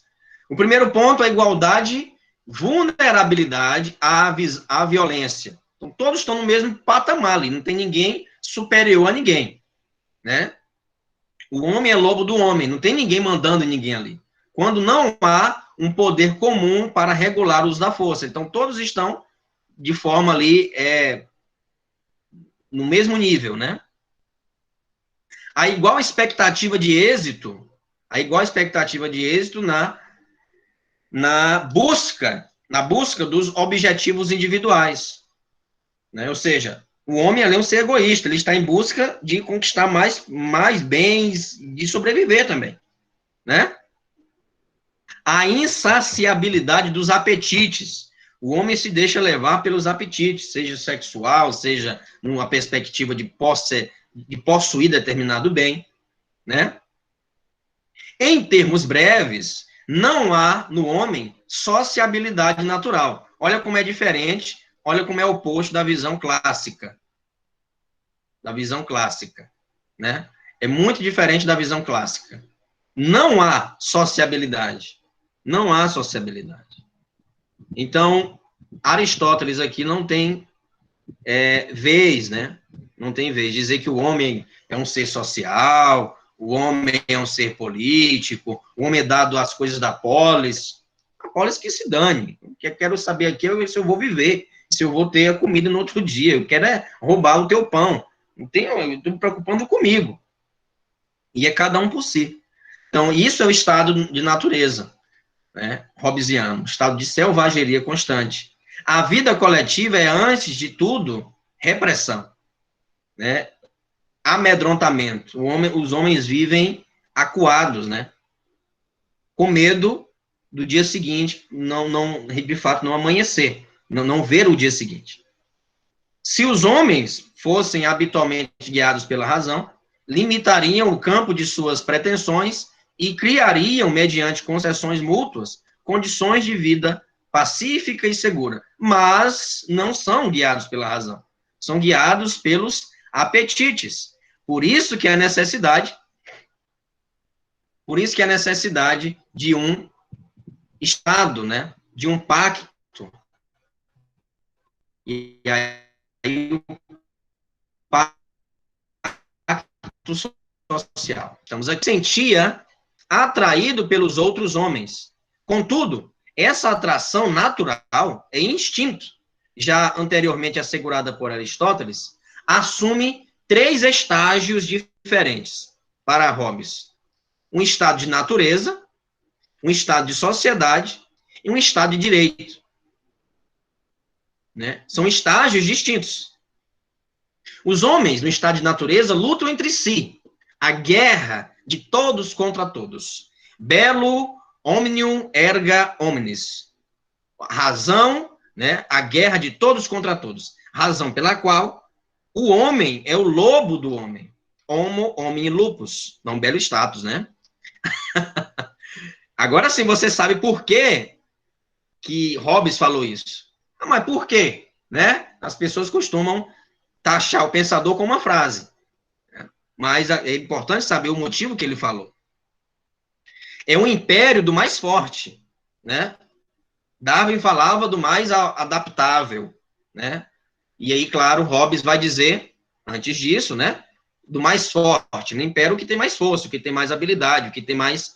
O primeiro ponto é a igualdade, vulnerabilidade à violência. Então, todos estão no mesmo patamar ali, não tem ninguém superior a ninguém, né? O homem é lobo do homem, não tem ninguém mandando em ninguém ali. Quando não há um poder comum para regular o uso da força. Então, todos estão de forma ali, no mesmo nível, né? A igual expectativa de êxito na busca dos objetivos individuais, né? Ou seja, o homem é um ser egoísta, ele está em busca de conquistar mais bens, de sobreviver também, né? A insaciabilidade dos apetites. O homem se deixa levar pelos apetites, seja sexual, seja numa perspectiva de possuir determinado bem, né? Em termos breves, não há no homem sociabilidade natural. Olha como é diferente, olha como é oposto da visão clássica. Né? É muito diferente da visão clássica. Não há sociabilidade. Então, Aristóteles aqui não tem vez, né? Não tem vez. Dizer que o homem é um ser social, o homem é um ser político, o homem é dado às coisas da polis. A polis que se dane. O que eu quero saber aqui é se eu vou viver, se eu vou ter a comida no outro dia. Eu quero roubar o teu pão. Eu estou me preocupando comigo. E é cada um por si. Então, isso é o estado de natureza, né, hobbesiano, estado de selvageria constante. A vida coletiva é, antes de tudo, repressão, né? Amedrontamento. Os homens vivem acuados, né? Com medo do dia seguinte, de fato, não amanhecer, não ver o dia seguinte. Se os homens fossem habitualmente guiados pela razão, limitariam o campo de suas pretensões e criariam, mediante concessões mútuas, condições de vida pacífica e segura. Mas não são guiados pela razão. São guiados pelos apetites. Por isso que há necessidade de um Estado, né? De um pacto. E aí o pacto social. Estamos aqui. Sentia atraído pelos outros homens. Contudo, essa atração natural é instinto, já anteriormente assegurada por Aristóteles, assume 3 estágios diferentes para Hobbes. Um estado de natureza, um estado de sociedade e um estado de direito. Né? São estágios distintos. Os homens, no estado de natureza, lutam entre si. A guerra de todos contra todos. Bello omnium erga omnes. Razão, né? A guerra de todos contra todos. Razão pela qual o homem é o lobo do homem. Homo homini lupus. Dá um belo status, né? Agora sim você sabe por que Hobbes falou isso. Mas por quê? Né? As pessoas costumam taxar o pensador com uma frase, né? Mas é importante saber o motivo que ele falou. É um império do mais forte, né? Darwin falava do mais adaptável, né? E aí, claro, Hobbes vai dizer, antes disso, né? Do mais forte, no império que tem mais força, que tem mais habilidade, que tem mais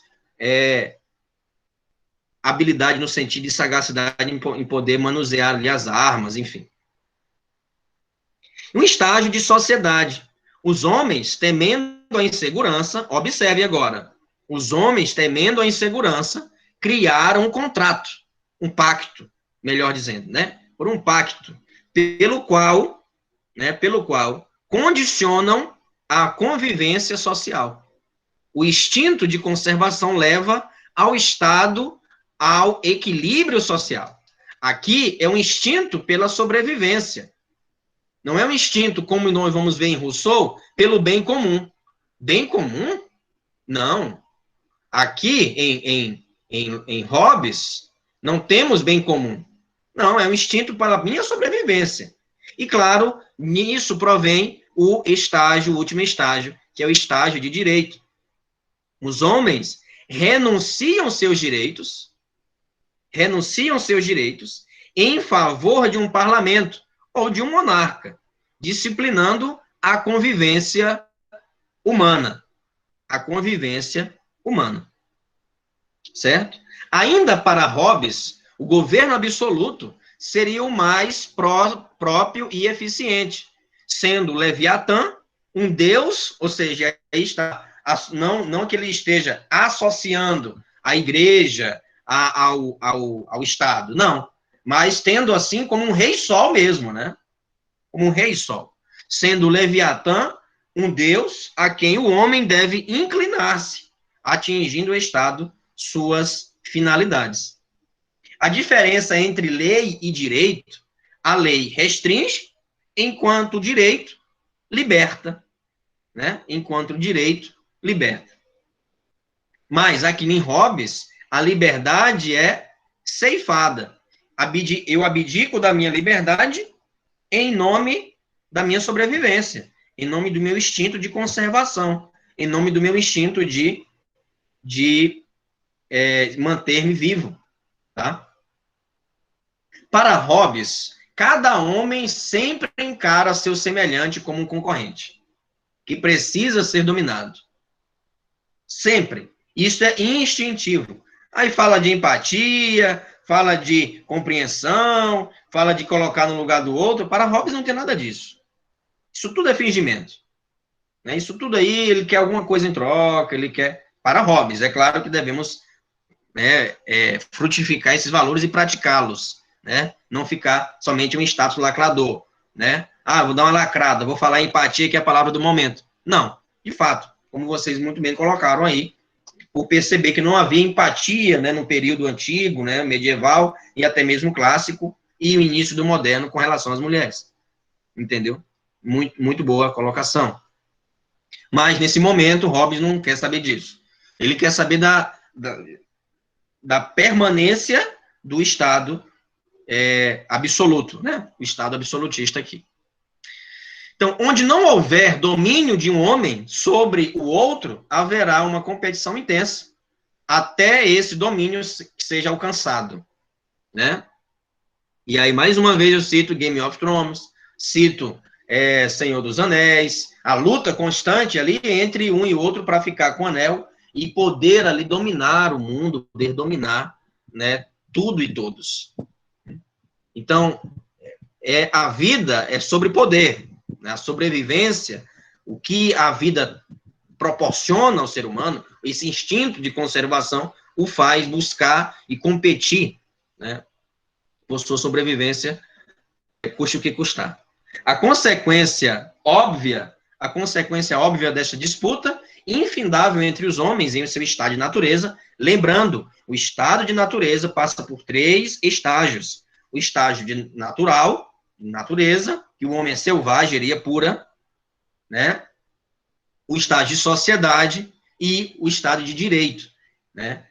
habilidade no sentido de sagacidade em poder manusear ali as armas, enfim. Um estágio de sociedade. Os homens, temendo a insegurança, observe agora, os homens, temendo a insegurança, criaram um contrato, um pacto, melhor dizendo, né? Por um pacto, pelo qual condicionam a convivência social. O instinto de conservação leva ao estado, ao equilíbrio social. Aqui é um instinto pela sobrevivência. Não é um instinto, como nós vamos ver em Rousseau, pelo bem comum. Bem comum? Não. Aqui, em Hobbes, não temos bem comum. Não, é um instinto para a minha sobrevivência. E, claro, nisso provém o último estágio, que é o estágio de direito. Os homens renunciam seus direitos em favor de um parlamento ou de um monarca, disciplinando a convivência humana. Certo? Ainda para Hobbes, o governo absoluto seria o mais próprio e eficiente, sendo Leviatã um deus, ou seja, aí está, não que ele esteja associando a igreja ao Estado, não, mas tendo assim como um rei sol mesmo, né? Como um rei sol, sendo Leviatã um deus a quem o homem deve inclinar-se, atingindo o Estado suas finalidades. A diferença entre lei e direito, a lei restringe, enquanto o direito liberta, né? Enquanto o direito liberta. Mas aqui em Hobbes, a liberdade é ceifada. Eu abdico da minha liberdade em nome da minha sobrevivência, em nome do meu instinto de conservação, em nome do meu instinto de manter-me vivo, tá? Para Hobbes, cada homem sempre encara seu semelhante como um concorrente, que precisa ser dominado. Sempre. Isso é instintivo. Aí fala de empatia, fala de compreensão, fala de colocar no lugar do outro. Para Hobbes não tem nada disso. Isso tudo é fingimento. Né? Isso tudo aí, ele quer alguma coisa em troca, ele quer... Para Hobbes, é claro que devemos frutificar esses valores e praticá-los, né? Não ficar somente um status lacrador, né? Ah, vou dar uma lacrada, vou falar empatia, que é a palavra do momento. Não, de fato, como vocês muito bem colocaram aí, por perceber que não havia empatia, né, no período antigo, né, medieval, e até mesmo clássico, e o início do moderno com relação às mulheres. Entendeu? Muito, muito boa a colocação. Mas, nesse momento, Hobbes não quer saber disso. Ele quer saber da permanência do Estado absoluto, né? O Estado absolutista aqui. Então, onde não houver domínio de um homem sobre o outro, haverá uma competição intensa, até esse domínio seja alcançado, né? E aí, mais uma vez, eu cito Game of Thrones, cito Senhor dos Anéis, a luta constante ali entre um e outro para ficar com o anel e poder ali dominar o mundo, poder dominar, né, tudo e todos. Então, a vida é sobre poder, né, a sobrevivência, o que a vida proporciona ao ser humano, esse instinto de conservação, o faz buscar e competir, né, por sua sobrevivência, custe o que custar. A consequência óbvia dessa disputa, infindável entre os homens em seu estado de natureza, lembrando, o estado de natureza passa por 3 estágios. O estágio de natural, de natureza, que o homem é selvagem, pura, né? O estágio de sociedade e o estado de direito, né?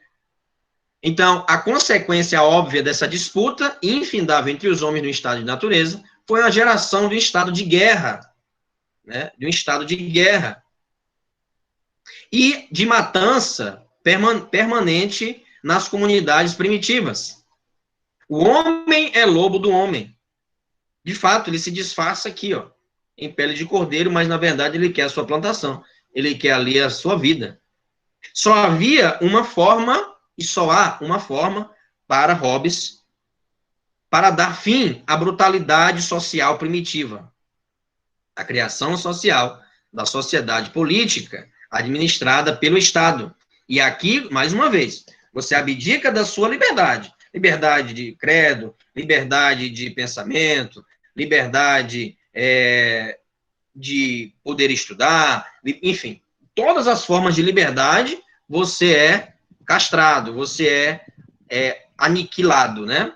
Então, a consequência óbvia dessa disputa, infindável entre os homens no estado de natureza, foi a geração de um estado de guerra, né? De um estado de guerra e de matança permanente nas comunidades primitivas. O homem é lobo do homem. De fato, ele se disfarça aqui, ó, em pele de cordeiro, mas na verdade ele quer a sua plantação. Ele quer ali a sua vida. Só havia uma forma, e só há uma forma para Hobbes, para dar fim à brutalidade social primitiva. A criação social da sociedade política administrada pelo Estado. E aqui, mais uma vez, você abdica da sua liberdade. Liberdade de credo, liberdade de pensamento, liberdade de poder estudar, enfim, todas as formas de liberdade, você é castrado, você é aniquilado, né?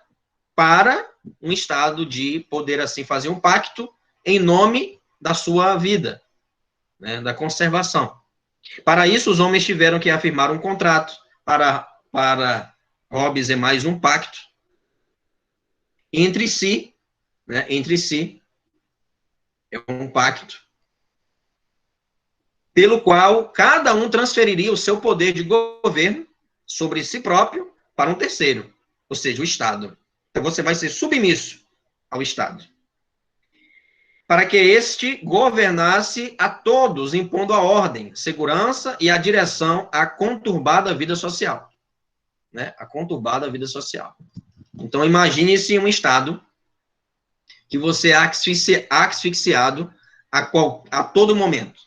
Para um estado de poder, assim, fazer um pacto em nome da sua vida, né? Da conservação. Para isso, os homens tiveram que afirmar um contrato. Para Hobbes é mais um pacto entre si, né? Entre si, é um pacto pelo qual cada um transferiria o seu poder de governo sobre si próprio para um terceiro, ou seja, o Estado. Então, você vai ser submisso ao Estado, para que este governasse a todos, impondo a ordem, segurança e a direção à conturbada vida social, né? A conturbada vida social. Então, imagine-se um Estado que você é asfixiado a todo momento.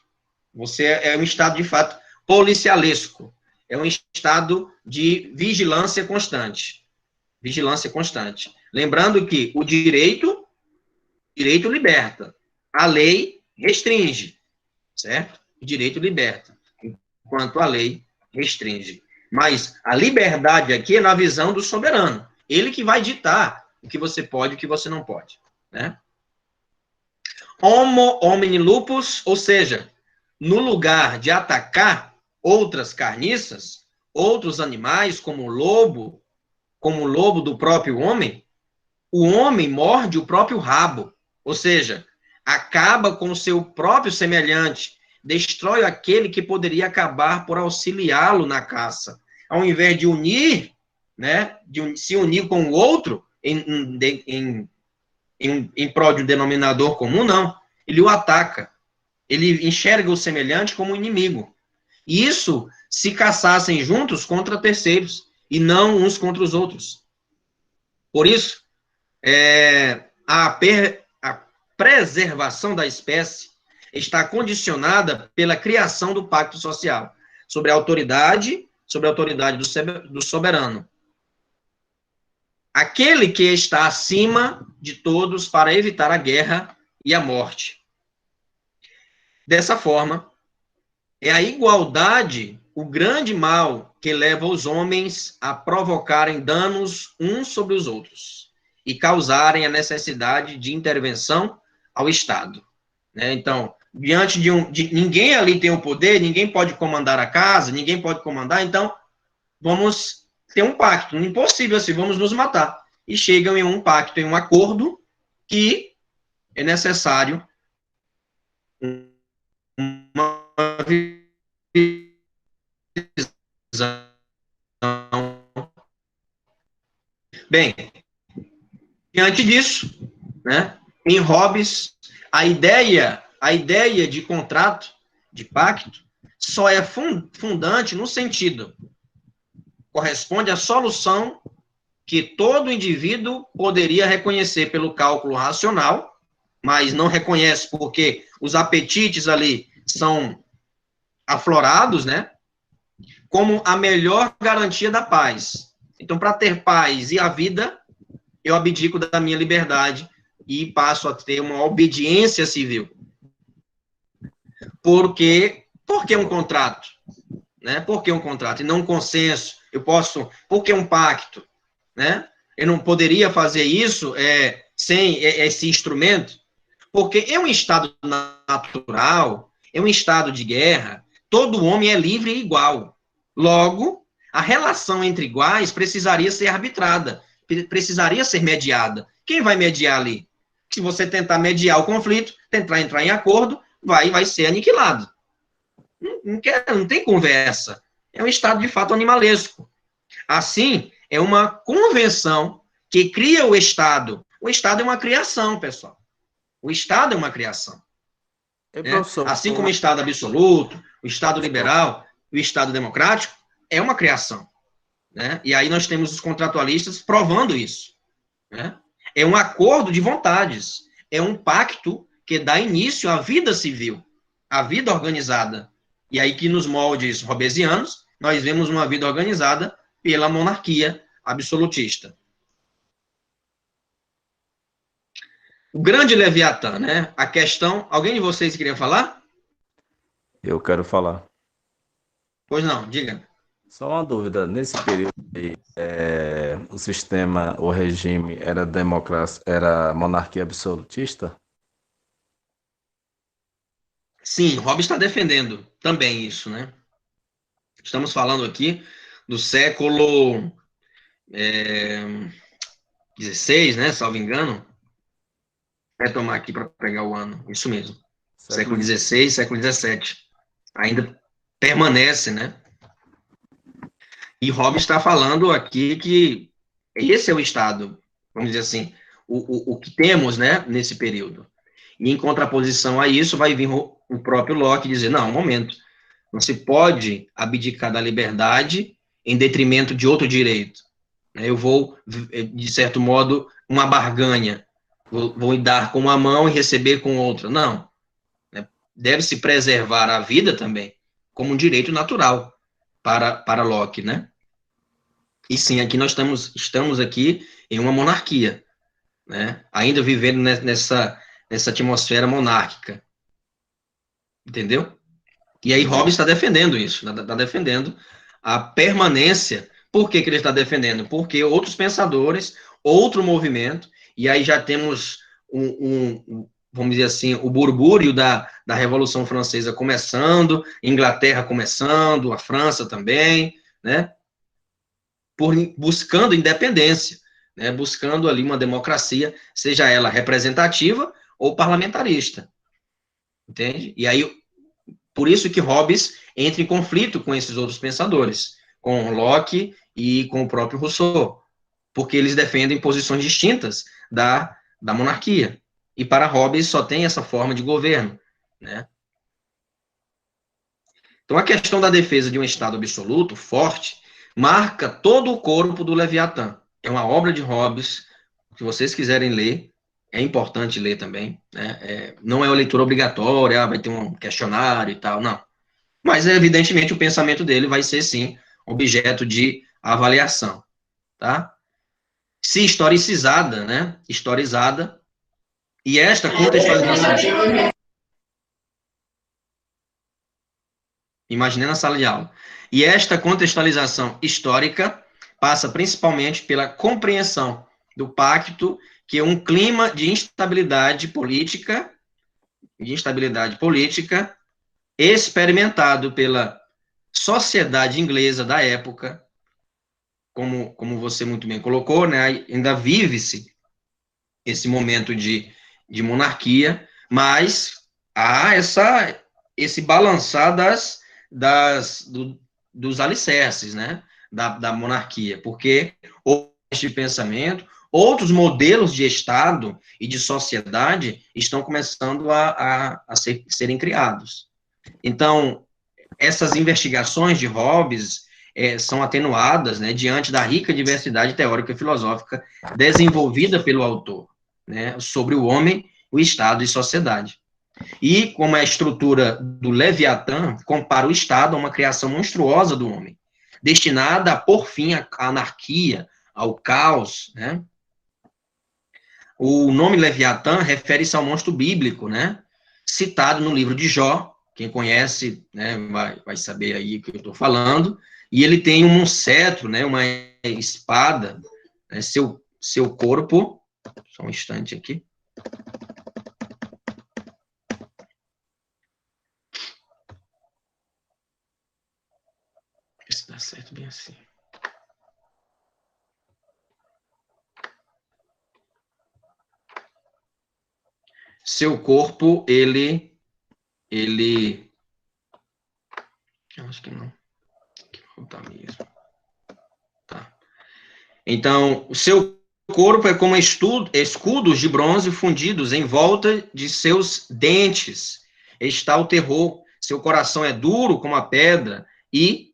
Você é um Estado, de fato, policialesco. É um Estado de vigilância constante. Vigilância constante. Lembrando que o direito liberta. A lei restringe. Certo? O direito liberta. Enquanto a lei restringe. Mas a liberdade aqui é na visão do soberano. Ele que vai ditar o que você pode e o que você não pode. Né? Homo homini lupus, ou seja, no lugar de atacar outras carniças, outros animais, como o lobo do próprio homem, o homem morde o próprio rabo, ou seja, acaba com o seu próprio semelhante, destrói aquele que poderia acabar por auxiliá-lo na caça. Ao invés de unir, né, se unir com o outro em prol de um denominador comum, não. Ele o ataca. Ele enxerga o semelhante como inimigo. E isso se caçassem juntos contra terceiros, e não uns contra os outros. Por isso, a preservação da espécie está condicionada pela criação do pacto social, sobre a autoridade do soberano. Aquele que está acima de todos para evitar a guerra e a morte. Dessa forma, é a igualdade o grande mal que leva os homens a provocarem danos uns sobre os outros e causarem a necessidade de intervenção ao Estado. Né? Então, diante de ninguém ali tem o poder, ninguém pode comandar a casa, ninguém pode comandar, então vamos ter um pacto, impossível assim, vamos nos matar. E chegam em um pacto, em um acordo, que é necessário uma visão. Bem, diante disso, né, em Hobbes, a ideia de contrato, de pacto, só é fundante no sentido, corresponde à solução que todo indivíduo poderia reconhecer pelo cálculo racional, mas não reconhece porque os apetites ali são aflorados, né? Como a melhor garantia da paz. Então, para ter paz e a vida, eu abdico da minha liberdade e passo a ter uma obediência civil. Por que um contrato? Né? Por que um contrato? E não um consenso. Por que um pacto? Né? Eu não poderia fazer isso sem esse instrumento? Porque é um estado natural, é um estado de guerra, todo homem é livre e igual. Logo, a relação entre iguais precisaria ser arbitrada, precisaria ser mediada. Quem vai mediar ali? Se você tentar mediar o conflito, tentar entrar em acordo, vai ser aniquilado. Não tem conversa. É um Estado, de fato, animalesco. Assim, é uma convenção que cria o Estado. O Estado é uma criação, pessoal. O Estado é uma criação. E, Né? professor, Assim como o Estado absoluto, o Estado liberal, o Estado democrático, é uma criação. Né? E aí nós temos os contratualistas provando isso. Né? É um acordo de vontades, é um pacto que dá início à vida civil, à vida organizada. E aí que nos moldes robesianos, nós vemos uma vida organizada pela monarquia absolutista. O grande Leviatã, né? A questão... Alguém de vocês queria falar? eu quero falar. Pois não, diga. Só uma dúvida, nesse período aí, o sistema, o regime era democracia, era monarquia absolutista? Sim, Hobbes está defendendo também isso, né? Estamos falando aqui do século XVI, né? Salvo engano. Vai tomar aqui para pegar o ano. Isso mesmo. Século XVI, século XVII. Ainda permanece, né? E Hobbes está falando aqui que esse é o Estado, vamos dizer assim, o que temos, né, nesse período. E em contraposição a isso, vai vir o próprio Locke dizer, não, um momento, não se pode abdicar da liberdade em detrimento de outro direito. Eu vou, de certo modo, uma barganha. Vou dar com uma mão e receber com outra. Não. Deve-se preservar a vida também como um direito natural para Locke, né? E sim, aqui nós estamos aqui em uma monarquia, né? Ainda vivendo nessa atmosfera monárquica. Entendeu? E aí Hobbes está defendendo isso, está defendendo a permanência. Por que ele está defendendo? Porque outros pensadores, outro movimento, e aí já temos vamos dizer assim, o burbúrio da Revolução Francesa começando, Inglaterra começando, a França também, né? Buscando independência, né? Buscando ali uma democracia, seja ela representativa ou parlamentarista. Entende? E aí por isso que Hobbes entra em conflito com esses outros pensadores, com Locke e com o próprio Rousseau, porque eles defendem posições distintas da monarquia. E para Hobbes só tem essa forma de governo, né? Então a questão da defesa de um Estado absoluto, forte, marca todo o corpo do Leviatã. É uma obra de Hobbes, se vocês quiserem ler, é importante ler também, né? Não é uma leitura obrigatória, vai ter um questionário e tal, não. Mas, evidentemente, o pensamento dele vai ser, sim, objeto de avaliação, tá? Se historicizada, né? Historizada, e esta contextualização... Imaginei na sala de aula. E esta contextualização histórica passa principalmente pela compreensão do pacto, que é um clima de instabilidade política, experimentado pela sociedade inglesa da época, como você muito bem colocou, né, ainda vive-se esse momento de monarquia, mas há esse balançar dos alicerces, né, da monarquia, porque este pensamento, outros modelos de Estado e de sociedade estão começando a serem criados. Então, essas investigações de Hobbes são atenuadas, né, diante da rica diversidade teórica e filosófica desenvolvida pelo autor, né, sobre o homem, o Estado e sociedade. E como é a estrutura do Leviatã, compara o Estado a uma criação monstruosa do homem, destinada a pôr fim à anarquia, ao caos, né? O nome Leviatã refere-se ao monstro bíblico, né, citado no livro de Jó. Quem conhece, né, vai saber aí o que eu estou falando. E ele tem um cetro, né, uma espada, né, seu corpo. Só um instante aqui. Ver se dá certo bem assim. seu corpo, ele, acho que não, tá mesmo. Tá. Então, o seu corpo é como escudos de bronze fundidos em volta de seus dentes. Está o terror. Seu coração é duro como a pedra e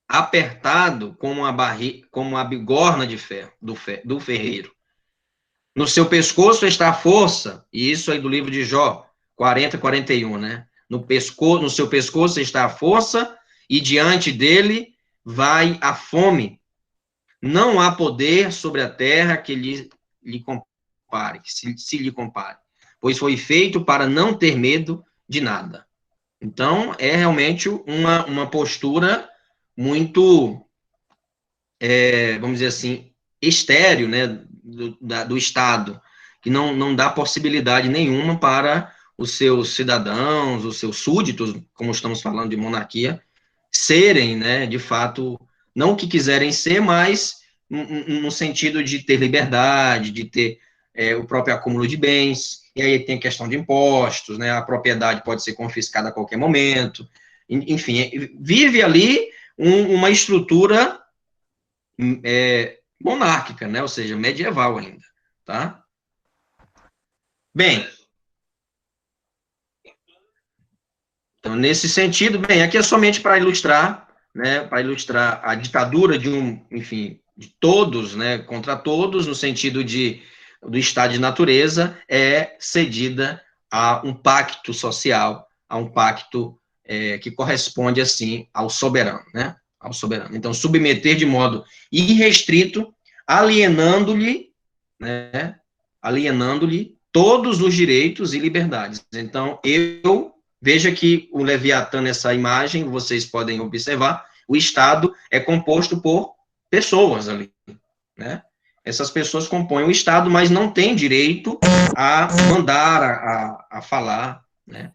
apertado como a bigorna de ferro do ferreiro. No seu pescoço está a força, e isso aí do livro de Jó, 40, 41, né? No seu pescoço está a força, e diante dele vai a fome. Não há poder sobre a terra que lhe compare, que se lhe compare, pois foi feito para não ter medo de nada. Então, é realmente uma postura muito, vamos dizer assim, estéril, né, do Estado, que não dá possibilidade nenhuma para os seus cidadãos, os seus súditos, como estamos falando de monarquia, serem, né, de fato, não o que quiserem ser, mas no sentido de ter liberdade, de ter o próprio acúmulo de bens, e aí tem a questão de impostos, né, a propriedade pode ser confiscada a qualquer momento, enfim, vive ali uma estrutura monárquica, né, ou seja, medieval ainda, tá? Bem, então, nesse sentido, bem, aqui é somente para ilustrar, né, para ilustrar a ditadura enfim, de todos, né, contra todos, no sentido do estado de natureza, é cedida a um pacto social, a um pacto que corresponde, assim, ao soberano, né, ao soberano. Então, submeter de modo irrestrito, alienando-lhe, né, alienando-lhe todos os direitos e liberdades. Então, veja que o Leviatã, nessa imagem, vocês podem observar, o Estado é composto por pessoas ali, né? Essas pessoas compõem o Estado, mas não têm direito a mandar, a falar, né?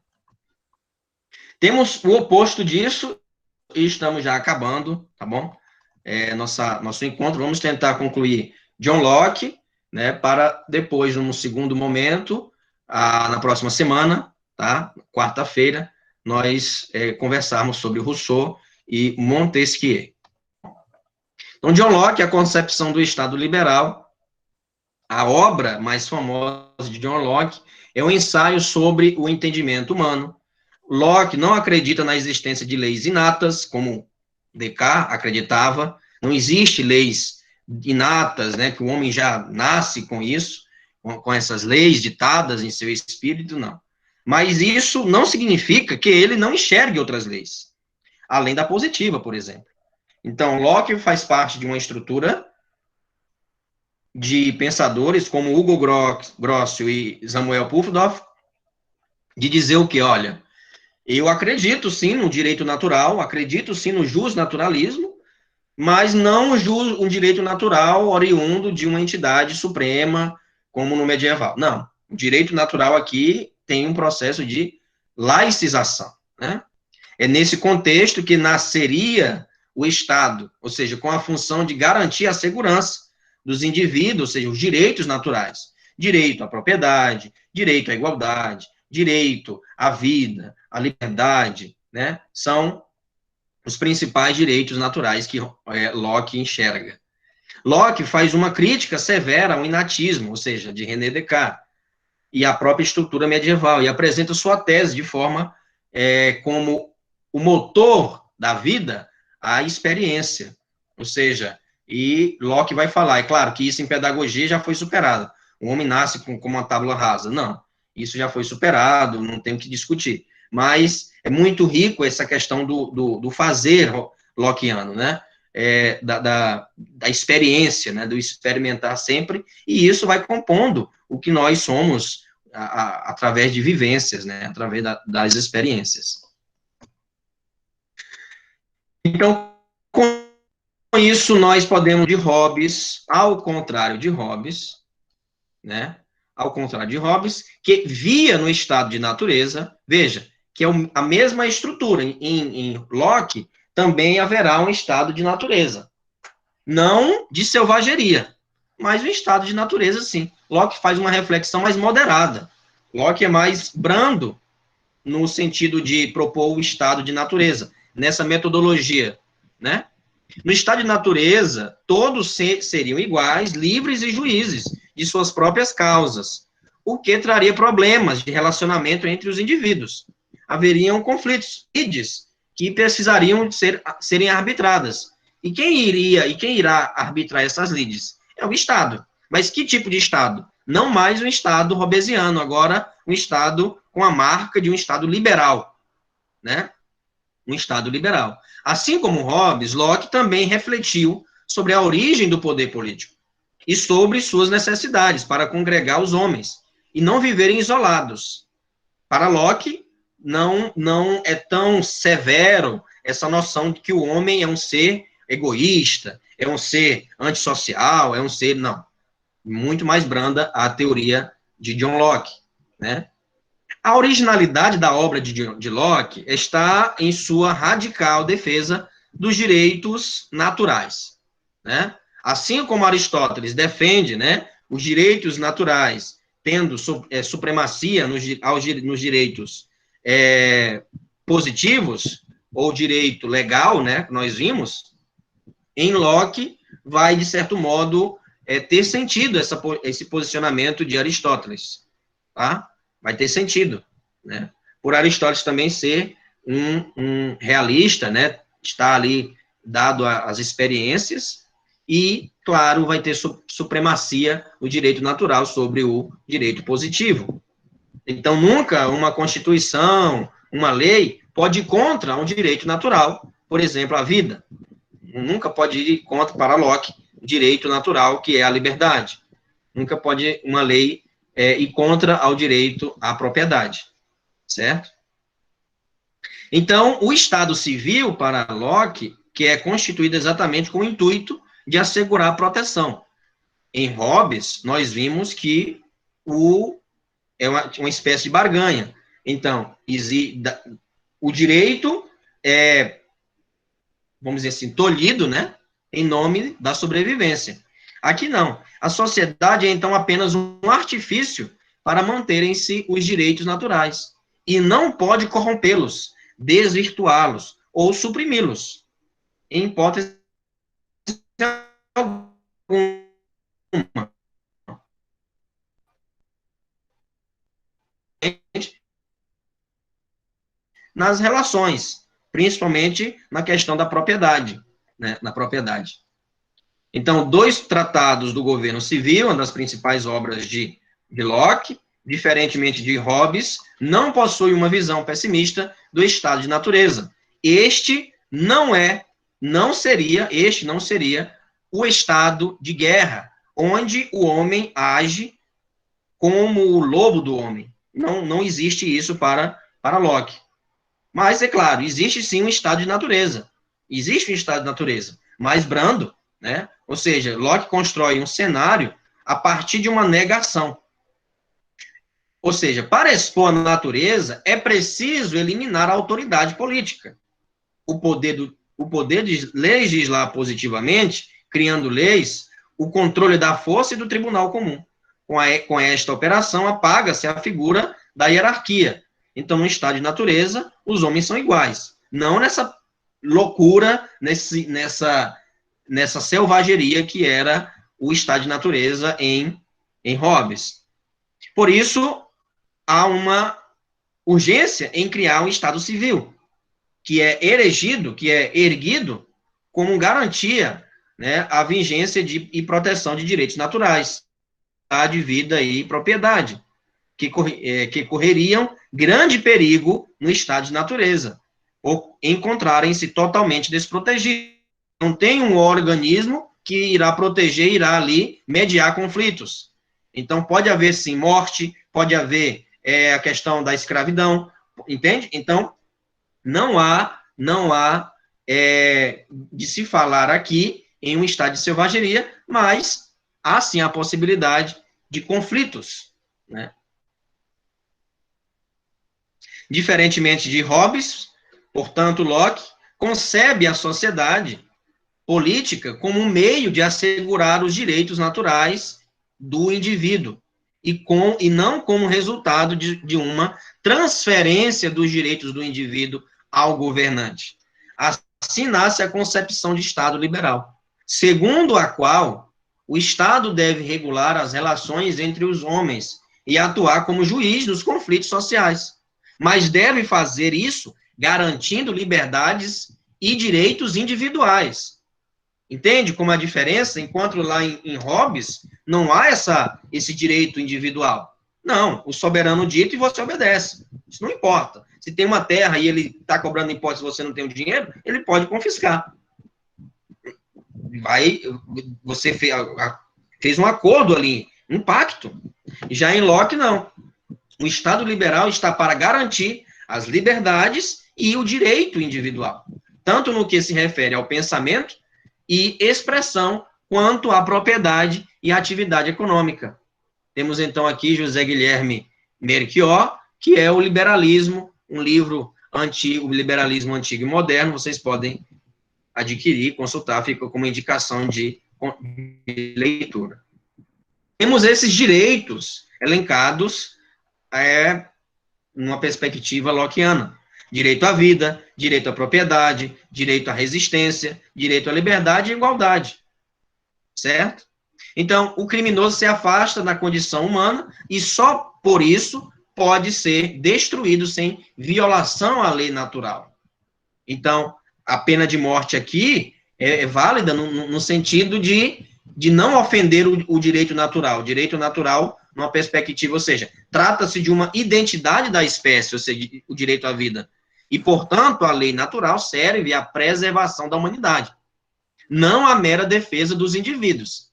Temos o oposto disso, e estamos já acabando, tá bom? Nosso encontro, vamos tentar concluir John Locke, né, para depois, num segundo momento, na próxima semana, tá? Quarta-feira, nós conversarmos sobre Rousseau e Montesquieu. Então, John Locke, a concepção do Estado liberal, a obra mais famosa de John Locke é um ensaio sobre o entendimento humano. Locke não acredita na existência de leis inatas, como Descartes acreditava. Não existe leis inatas, né, que o homem já nasce com isso, com essas leis ditadas em seu espírito, não. Mas isso não significa que ele não enxergue outras leis, além da positiva, por exemplo. Então, Locke faz parte de uma estrutura de pensadores como Hugo Grocio e Samuel Pufendorf, de dizer o que, olha, eu acredito sim no direito natural, acredito sim no justnaturalismo, mas não um direito natural oriundo de uma entidade suprema, como no medieval. Não, o direito natural aqui tem um processo de laicização, né? É nesse contexto que nasceria o Estado, ou seja, com a função de garantir a segurança dos indivíduos, ou seja, os direitos naturais. Direito à propriedade, direito à igualdade, direito à vida, à liberdade, né? São os principais direitos naturais que Locke enxerga. Locke faz uma crítica severa ao inatismo, ou seja, de René Descartes, e à própria estrutura medieval, e apresenta sua tese de forma como o motor da vida, a experiência, ou seja, e Locke vai falar, é claro que isso em pedagogia já foi superado, o homem nasce com uma tábua rasa, não, isso já foi superado, não tem o que discutir, mas é muito rico essa questão do fazer lockeano, né, da experiência, né, do experimentar sempre, e isso vai compondo o que nós somos através de vivências, né, através das experiências. Então, com isso, nós podemos, de Hobbes, ao contrário de Hobbes, né, ao contrário de Hobbes, que via no estado de natureza, veja, que é a mesma estrutura, em Locke, também haverá um estado de natureza, não de selvageria, mas um estado de natureza, sim. Locke faz uma reflexão mais moderada, Locke é mais brando no sentido de propor o estado de natureza, nessa metodologia, né? No estado de natureza, todos seriam iguais, livres e juízes de suas próprias causas, o que traria problemas de relacionamento entre os indivíduos. Haveriam conflitos, lides, que precisariam serem arbitradas. E quem irá arbitrar essas lides? É o Estado. Mas que tipo de Estado? Não mais um Estado hobbesiano, agora um Estado com a marca de um Estado liberal, né? Um Estado liberal. Assim como Hobbes, Locke também refletiu sobre a origem do poder político e sobre suas necessidades para congregar os homens e não viverem isolados. Para Locke, não é tão severo essa noção de que o homem é um ser egoísta, é um ser antissocial, é um ser, não. Muito mais branda a teoria de John Locke, né? A originalidade da obra de Locke está em sua radical defesa dos direitos naturais, né? Assim como Aristóteles defende, né, os direitos naturais, tendo supremacia nos direitos positivos, ou direito legal, né, que nós vimos, em Locke vai, de certo modo, ter sentido esse posicionamento de Aristóteles, tá? Vai ter sentido, né? Por Aristóteles também ser um realista, né? Está ali dado às experiências e, claro, vai ter supremacia o direito natural sobre o direito positivo. Então, nunca uma constituição, uma lei, pode ir contra um direito natural, por exemplo, a vida. Nunca pode ir contra, para Locke, o direito natural, que é a liberdade. Nunca pode uma lei ir contra ao direito à propriedade, certo? Então, o Estado civil, para Locke, que é constituído exatamente com o intuito de assegurar a proteção. Em Hobbes, nós vimos que é uma espécie de barganha. Então, o direito é, vamos dizer assim, tolhido, né, em nome da sobrevivência. Aqui não. A sociedade é, então, apenas um artifício para manterem-se os direitos naturais, e não pode corrompê-los, desvirtuá-los ou suprimi-los, em hipótese alguma. Nas relações, principalmente na questão da propriedade, né, na propriedade. Então, 2 tratados do governo civil, uma das principais obras de Locke, diferentemente de Hobbes, não possui uma visão pessimista do estado de natureza. Este não seria o estado de guerra, onde o homem age como o lobo do homem. Não existe isso para Locke. Mas, é claro, existe sim um estado de natureza. Existe um estado de natureza, mais brando, né? Ou seja, Locke constrói um cenário a partir de uma negação. Ou seja, para expor a natureza, é preciso eliminar a autoridade política. O poder de legislar positivamente, criando leis, o controle da força e do tribunal comum. Com esta operação, apaga-se a figura da hierarquia. Então, no estado de natureza, os homens são iguais. Não nessa loucura, nessa selvageria que era o estado de natureza em Hobbes. Por isso, há uma urgência em criar um estado civil, que é erguido como garantia, né, a vigência e proteção de direitos naturais, de vida e propriedade, que correriam grande perigo no estado de natureza, ou encontrarem-se totalmente desprotegidos. Não tem um organismo que irá proteger, irá ali mediar conflitos. Então, pode haver, sim, morte, pode haver a questão da escravidão, entende? Então, não há de se falar aqui em um estado de selvageria, mas há, sim, a possibilidade de conflitos, né? Diferentemente de Hobbes, portanto, Locke concebe a sociedade política como um meio de assegurar os direitos naturais do indivíduo e não como resultado de uma transferência dos direitos do indivíduo ao governante. Assim nasce a concepção de Estado liberal, segundo a qual o Estado deve regular as relações entre os homens e atuar como juiz dos conflitos sociais, mas deve fazer isso garantindo liberdades e direitos individuais. Entende como a diferença? Enquanto lá em Hobbes, não há esse direito individual. Não, o soberano dita e você obedece. Isso não importa. Se tem uma terra e ele está cobrando impostos e você não tem o dinheiro, ele pode confiscar. Você fez um acordo ali, um pacto. Já em Locke, não. O Estado liberal está para garantir as liberdades e o direito individual, tanto no que se refere ao pensamento e expressão, quanto à propriedade e atividade econômica. Temos, então, aqui José Guilherme Melchior, que é o Liberalismo, um livro antigo, o Liberalismo Antigo e Moderno, vocês podem adquirir, consultar, fica como indicação de leitura. Temos esses direitos elencados numa perspectiva lockeana. Direito à vida, direito à propriedade, direito à resistência, direito à liberdade e igualdade. Certo? Então, o criminoso se afasta da condição humana e só por isso pode ser destruído sem violação à lei natural. Então, a pena de morte aqui é válida no sentido de não ofender o direito natural. O direito natural, numa perspectiva, ou seja, trata-se de uma identidade da espécie, ou seja, o direito à vida. E, portanto, a lei natural serve à preservação da humanidade, não à mera defesa dos indivíduos.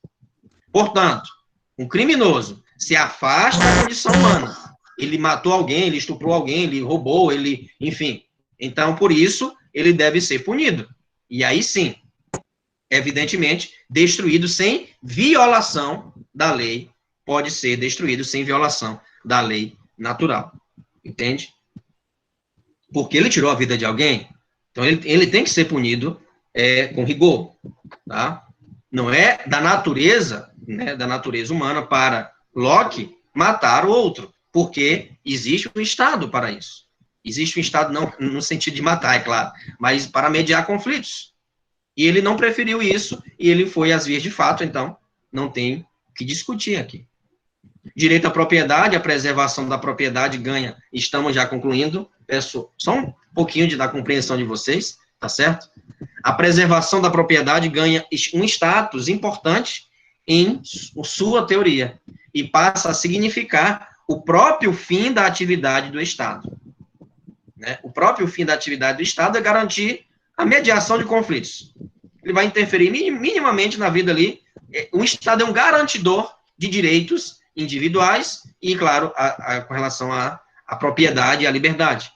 Portanto, um criminoso se afasta da condição humana. Ele matou alguém, ele estuprou alguém, ele roubou, enfim. Então, por isso, ele deve ser punido. E aí sim, evidentemente, destruído sem violação da lei, pode ser destruído sem violação da lei natural. Entende? Porque ele tirou a vida de alguém, então ele tem que ser punido com rigor, tá? Não é da natureza, né, da natureza humana para Locke matar o outro, porque existe um Estado para isso. Existe um Estado, não no sentido de matar, é claro, mas para mediar conflitos. E ele não preferiu isso, e ele foi às vias de fato, então não tem o que discutir aqui. Direito à propriedade, a preservação da propriedade ganha, estamos já concluindo, peço só um pouquinho da compreensão de vocês, tá certo? A preservação da propriedade ganha um status importante em sua teoria, e passa a significar o próprio fim da atividade do Estado. Né? O próprio fim da atividade do Estado é garantir a mediação de conflitos. Ele vai interferir minimamente na vida ali. O Estado é um garantidor de direitos individuais e, claro, com relação à propriedade e à liberdade.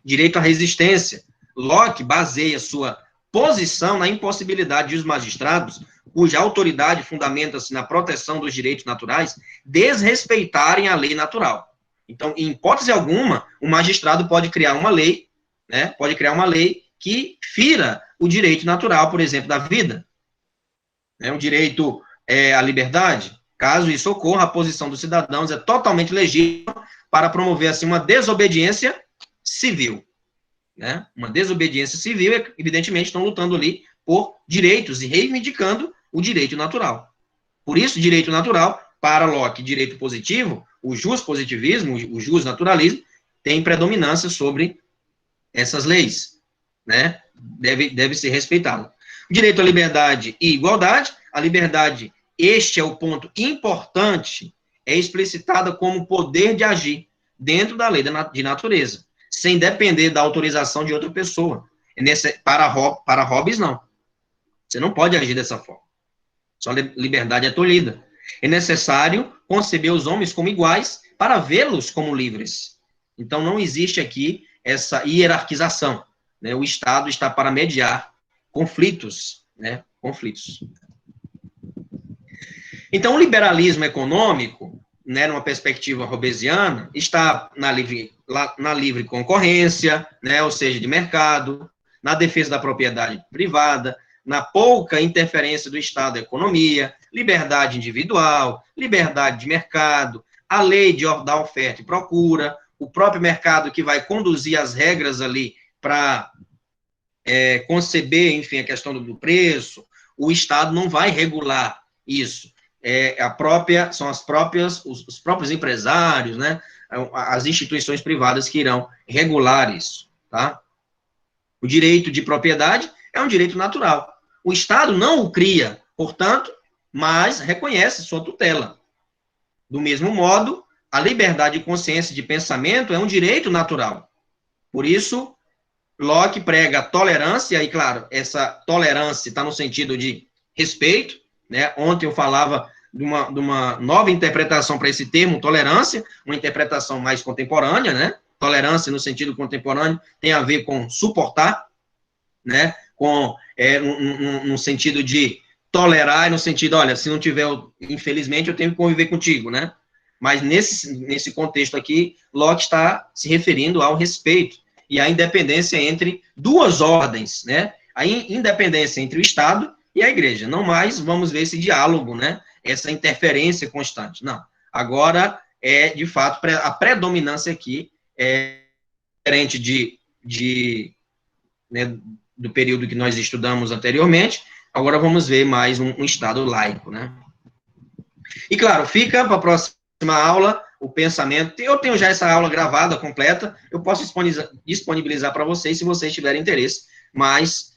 Direito à resistência. Locke baseia sua posição na impossibilidade de os magistrados, cuja autoridade fundamenta-se na proteção dos direitos naturais, desrespeitarem a lei natural. Então, em hipótese alguma, o magistrado pode criar uma lei, né, pode criar uma lei que fira o direito natural, por exemplo, da vida. O direito à liberdade, caso isso ocorra, a posição dos cidadãos é totalmente legítima para promover, assim, uma desobediência civil. Né? Uma desobediência civil, evidentemente, estão lutando ali por direitos e reivindicando o direito natural. Por isso, direito natural, para Locke, direito positivo, o positivismo, o naturalismo, tem predominância sobre essas leis. Né? Deve ser respeitado. Direito à liberdade e igualdade. A liberdade, este é o ponto importante, é explicitada como poder de agir dentro da lei de natureza, sem depender da autorização de outra pessoa. Para Hobbes, não. Você não pode agir dessa forma. Sua liberdade é tolhida. É necessário conceber os homens como iguais para vê-los como livres. Então, não existe aqui essa hierarquização. Né? O Estado está para mediar conflitos. Né? Conflitos. Então, o liberalismo econômico, né, numa perspectiva hobbesiana, está na livre concorrência, né, ou seja, de mercado, na defesa da propriedade privada, na pouca interferência do Estado na economia, liberdade individual, liberdade de mercado, a lei da oferta e procura, o próprio mercado que vai conduzir as regras ali para conceber, enfim, a questão do preço. O Estado não vai regular isso. São os próprios empresários, né, as instituições privadas que irão regular isso, tá? O direito de propriedade é um direito natural. O Estado não o cria, portanto, mas reconhece sua tutela. Do mesmo modo, a liberdade de consciência e de pensamento é um direito natural. Por isso, Locke prega a tolerância, e claro, essa tolerância está no sentido de respeito, né? Ontem eu falava de uma nova interpretação para esse termo, tolerância, uma interpretação mais contemporânea, né? Tolerância no sentido contemporâneo tem a ver com suportar, né? No sentido de tolerar, no sentido, olha, se não tiver, infelizmente, eu tenho que conviver contigo, né? Mas nesse contexto aqui, Locke está se referindo ao respeito e à independência entre duas ordens, né? A independência entre o Estado e a Igreja. Não mais vamos ver esse diálogo, né? Essa interferência constante. Não. Agora, de fato, a predominância aqui é diferente né, do período que nós estudamos anteriormente. Agora vamos ver mais um Estado laico, né? E, claro, fica para a próxima aula o pensamento. Eu tenho já essa aula gravada, completa, eu posso disponibilizar para vocês, se vocês tiverem interesse, mas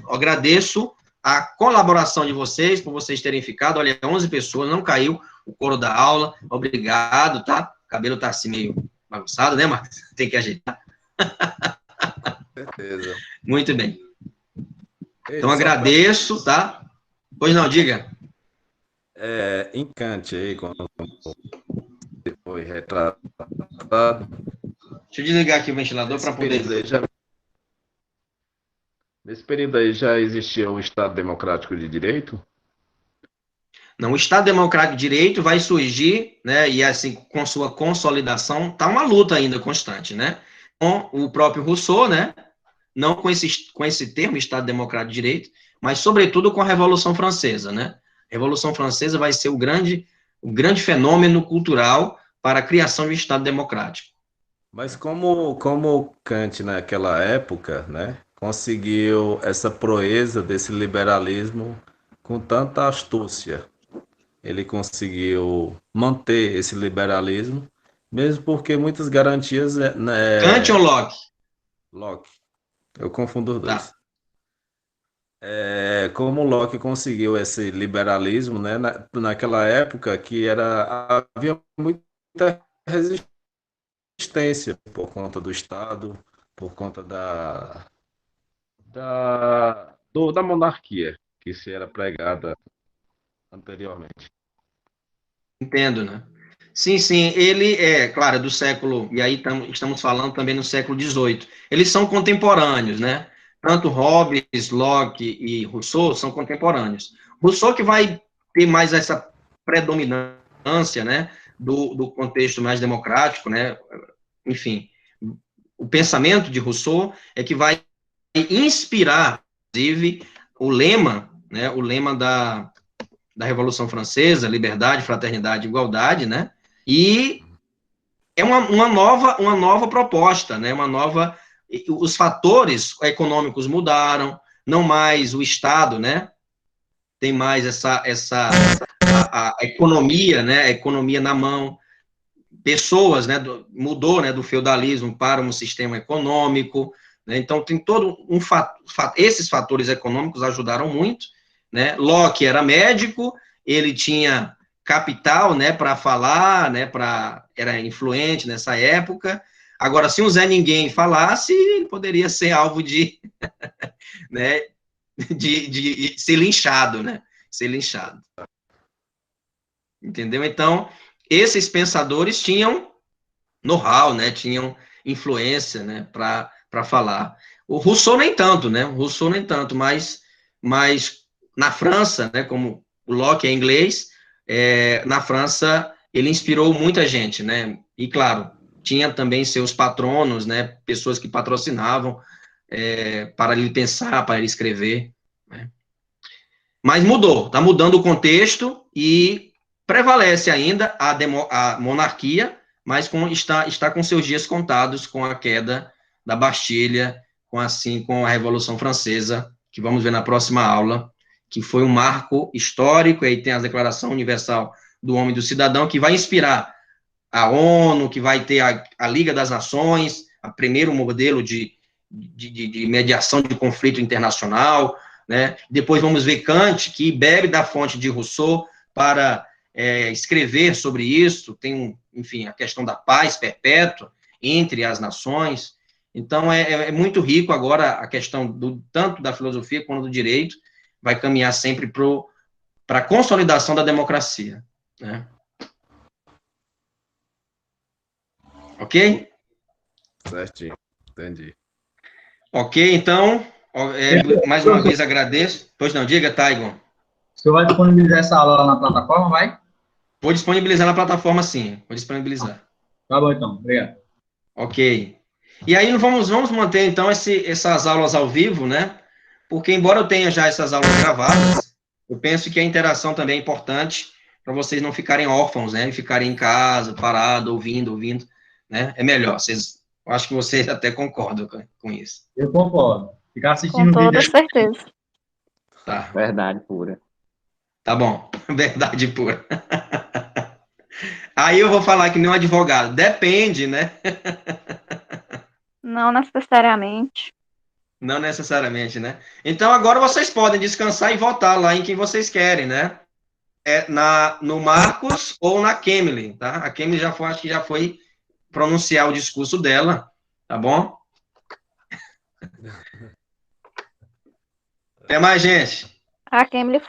agradeço a colaboração de vocês, por vocês terem ficado, olha, 11 pessoas, não caiu o coro da aula, obrigado, tá? O cabelo tá assim meio bagunçado, né, Marcos? Tem que ajeitar. Certeza. Muito bem. Então, agradeço, tá? Pois não, diga. Em Kant, aí, quando foi retratado. Deixa eu desligar aqui o ventilador para poder. Nesse período aí já existia o Estado Democrático de Direito? Não, o Estado Democrático de Direito vai surgir, né, e assim, com sua consolidação, está uma luta ainda constante, né, com o próprio Rousseau, né, não com esse termo, Estado Democrático de Direito, mas, sobretudo, com a Revolução Francesa, né, a Revolução Francesa vai ser o grande fenômeno cultural para a criação de um Estado democrático. Mas como Kant, naquela época, né, conseguiu essa proeza desse liberalismo com tanta astúcia? Ele conseguiu manter esse liberalismo, mesmo porque muitas garantias... Kant ou Locke? Locke. Eu confundo os dois. Tá. Como Locke conseguiu esse liberalismo, né, naquela época que havia muita resistência por conta do Estado, por conta da monarquia que se era pregada anteriormente. Entendo, né? Sim, ele claro, do século, e aí estamos falando também no século XVIII. Eles são contemporâneos, né? Tanto Hobbes, Locke e Rousseau são contemporâneos. Rousseau que vai ter mais essa predominância, né, do contexto mais democrático, né? Enfim, o pensamento de Rousseau é que vai inspirar, inclusive, o lema, né, da Revolução Francesa, liberdade, fraternidade, igualdade, né? E é uma nova proposta, né? Os fatores econômicos mudaram, não mais o Estado, né? Tem mais a economia, né? A economia na mão. Pessoas, né? Mudou, né? Do feudalismo para um sistema econômico, né? Então tem todo esses fatores econômicos ajudaram muito, né? Locke era médico, ele tinha capital, né, para falar, né, era influente nessa época. Agora, se um Zé Ninguém falasse, ele poderia ser alvo né, de ser linchado, né, Entendeu? Então, esses pensadores tinham know-how, né, tinham influência, né, para falar. O Rousseau nem tanto, mas na França, né, como o Locke é inglês, na França ele inspirou muita gente, né, e claro, tinha também seus patronos, né, pessoas que patrocinavam para ele pensar, para ele escrever, né? Mas mudou, está mudando o contexto e prevalece ainda a monarquia, mas está com seus dias contados com a queda da Bastilha, com a Revolução Francesa, que vamos ver na próxima aula, que foi um marco histórico, aí tem a Declaração Universal do Homem e do Cidadão, que vai inspirar a ONU, que vai ter a Liga das Nações, a primeiro modelo de mediação de conflito internacional, né? Depois vamos ver Kant, que bebe da fonte de Rousseau para escrever sobre isso, tem, enfim, a questão da paz perpétua entre as nações. Então, é muito rico agora a questão tanto da filosofia quanto do direito, vai caminhar sempre para a consolidação da democracia, né? Ok? Certinho, entendi. Ok, então, mais uma vez agradeço. Pois não, diga, Taigon. O senhor vai disponibilizar essa aula lá na plataforma, vai? Vou disponibilizar na plataforma, sim. Vou disponibilizar. Tá bom, então. Obrigado. Ok. E aí vamos manter, então, essas aulas ao vivo, né? Porque, embora eu tenha já essas aulas gravadas, eu penso que a interação também é importante para vocês não ficarem órfãos, né? E ficarem em casa, parado, ouvindo, né? É melhor. Eu acho que vocês até concordam com isso. Eu concordo. Ficar assistindo Com o vídeo toda certeza. Tá. Verdade pura. Tá bom. Verdade pura. Aí eu vou falar que nem um advogado. Depende, né? Não necessariamente. Não necessariamente, né? Então agora vocês podem descansar e votar lá em quem vocês querem, né? No Marcos ou na Kemily, tá? A Kemily acho que já foi pronunciar o discurso dela, tá bom? Até mais, gente. A Kemily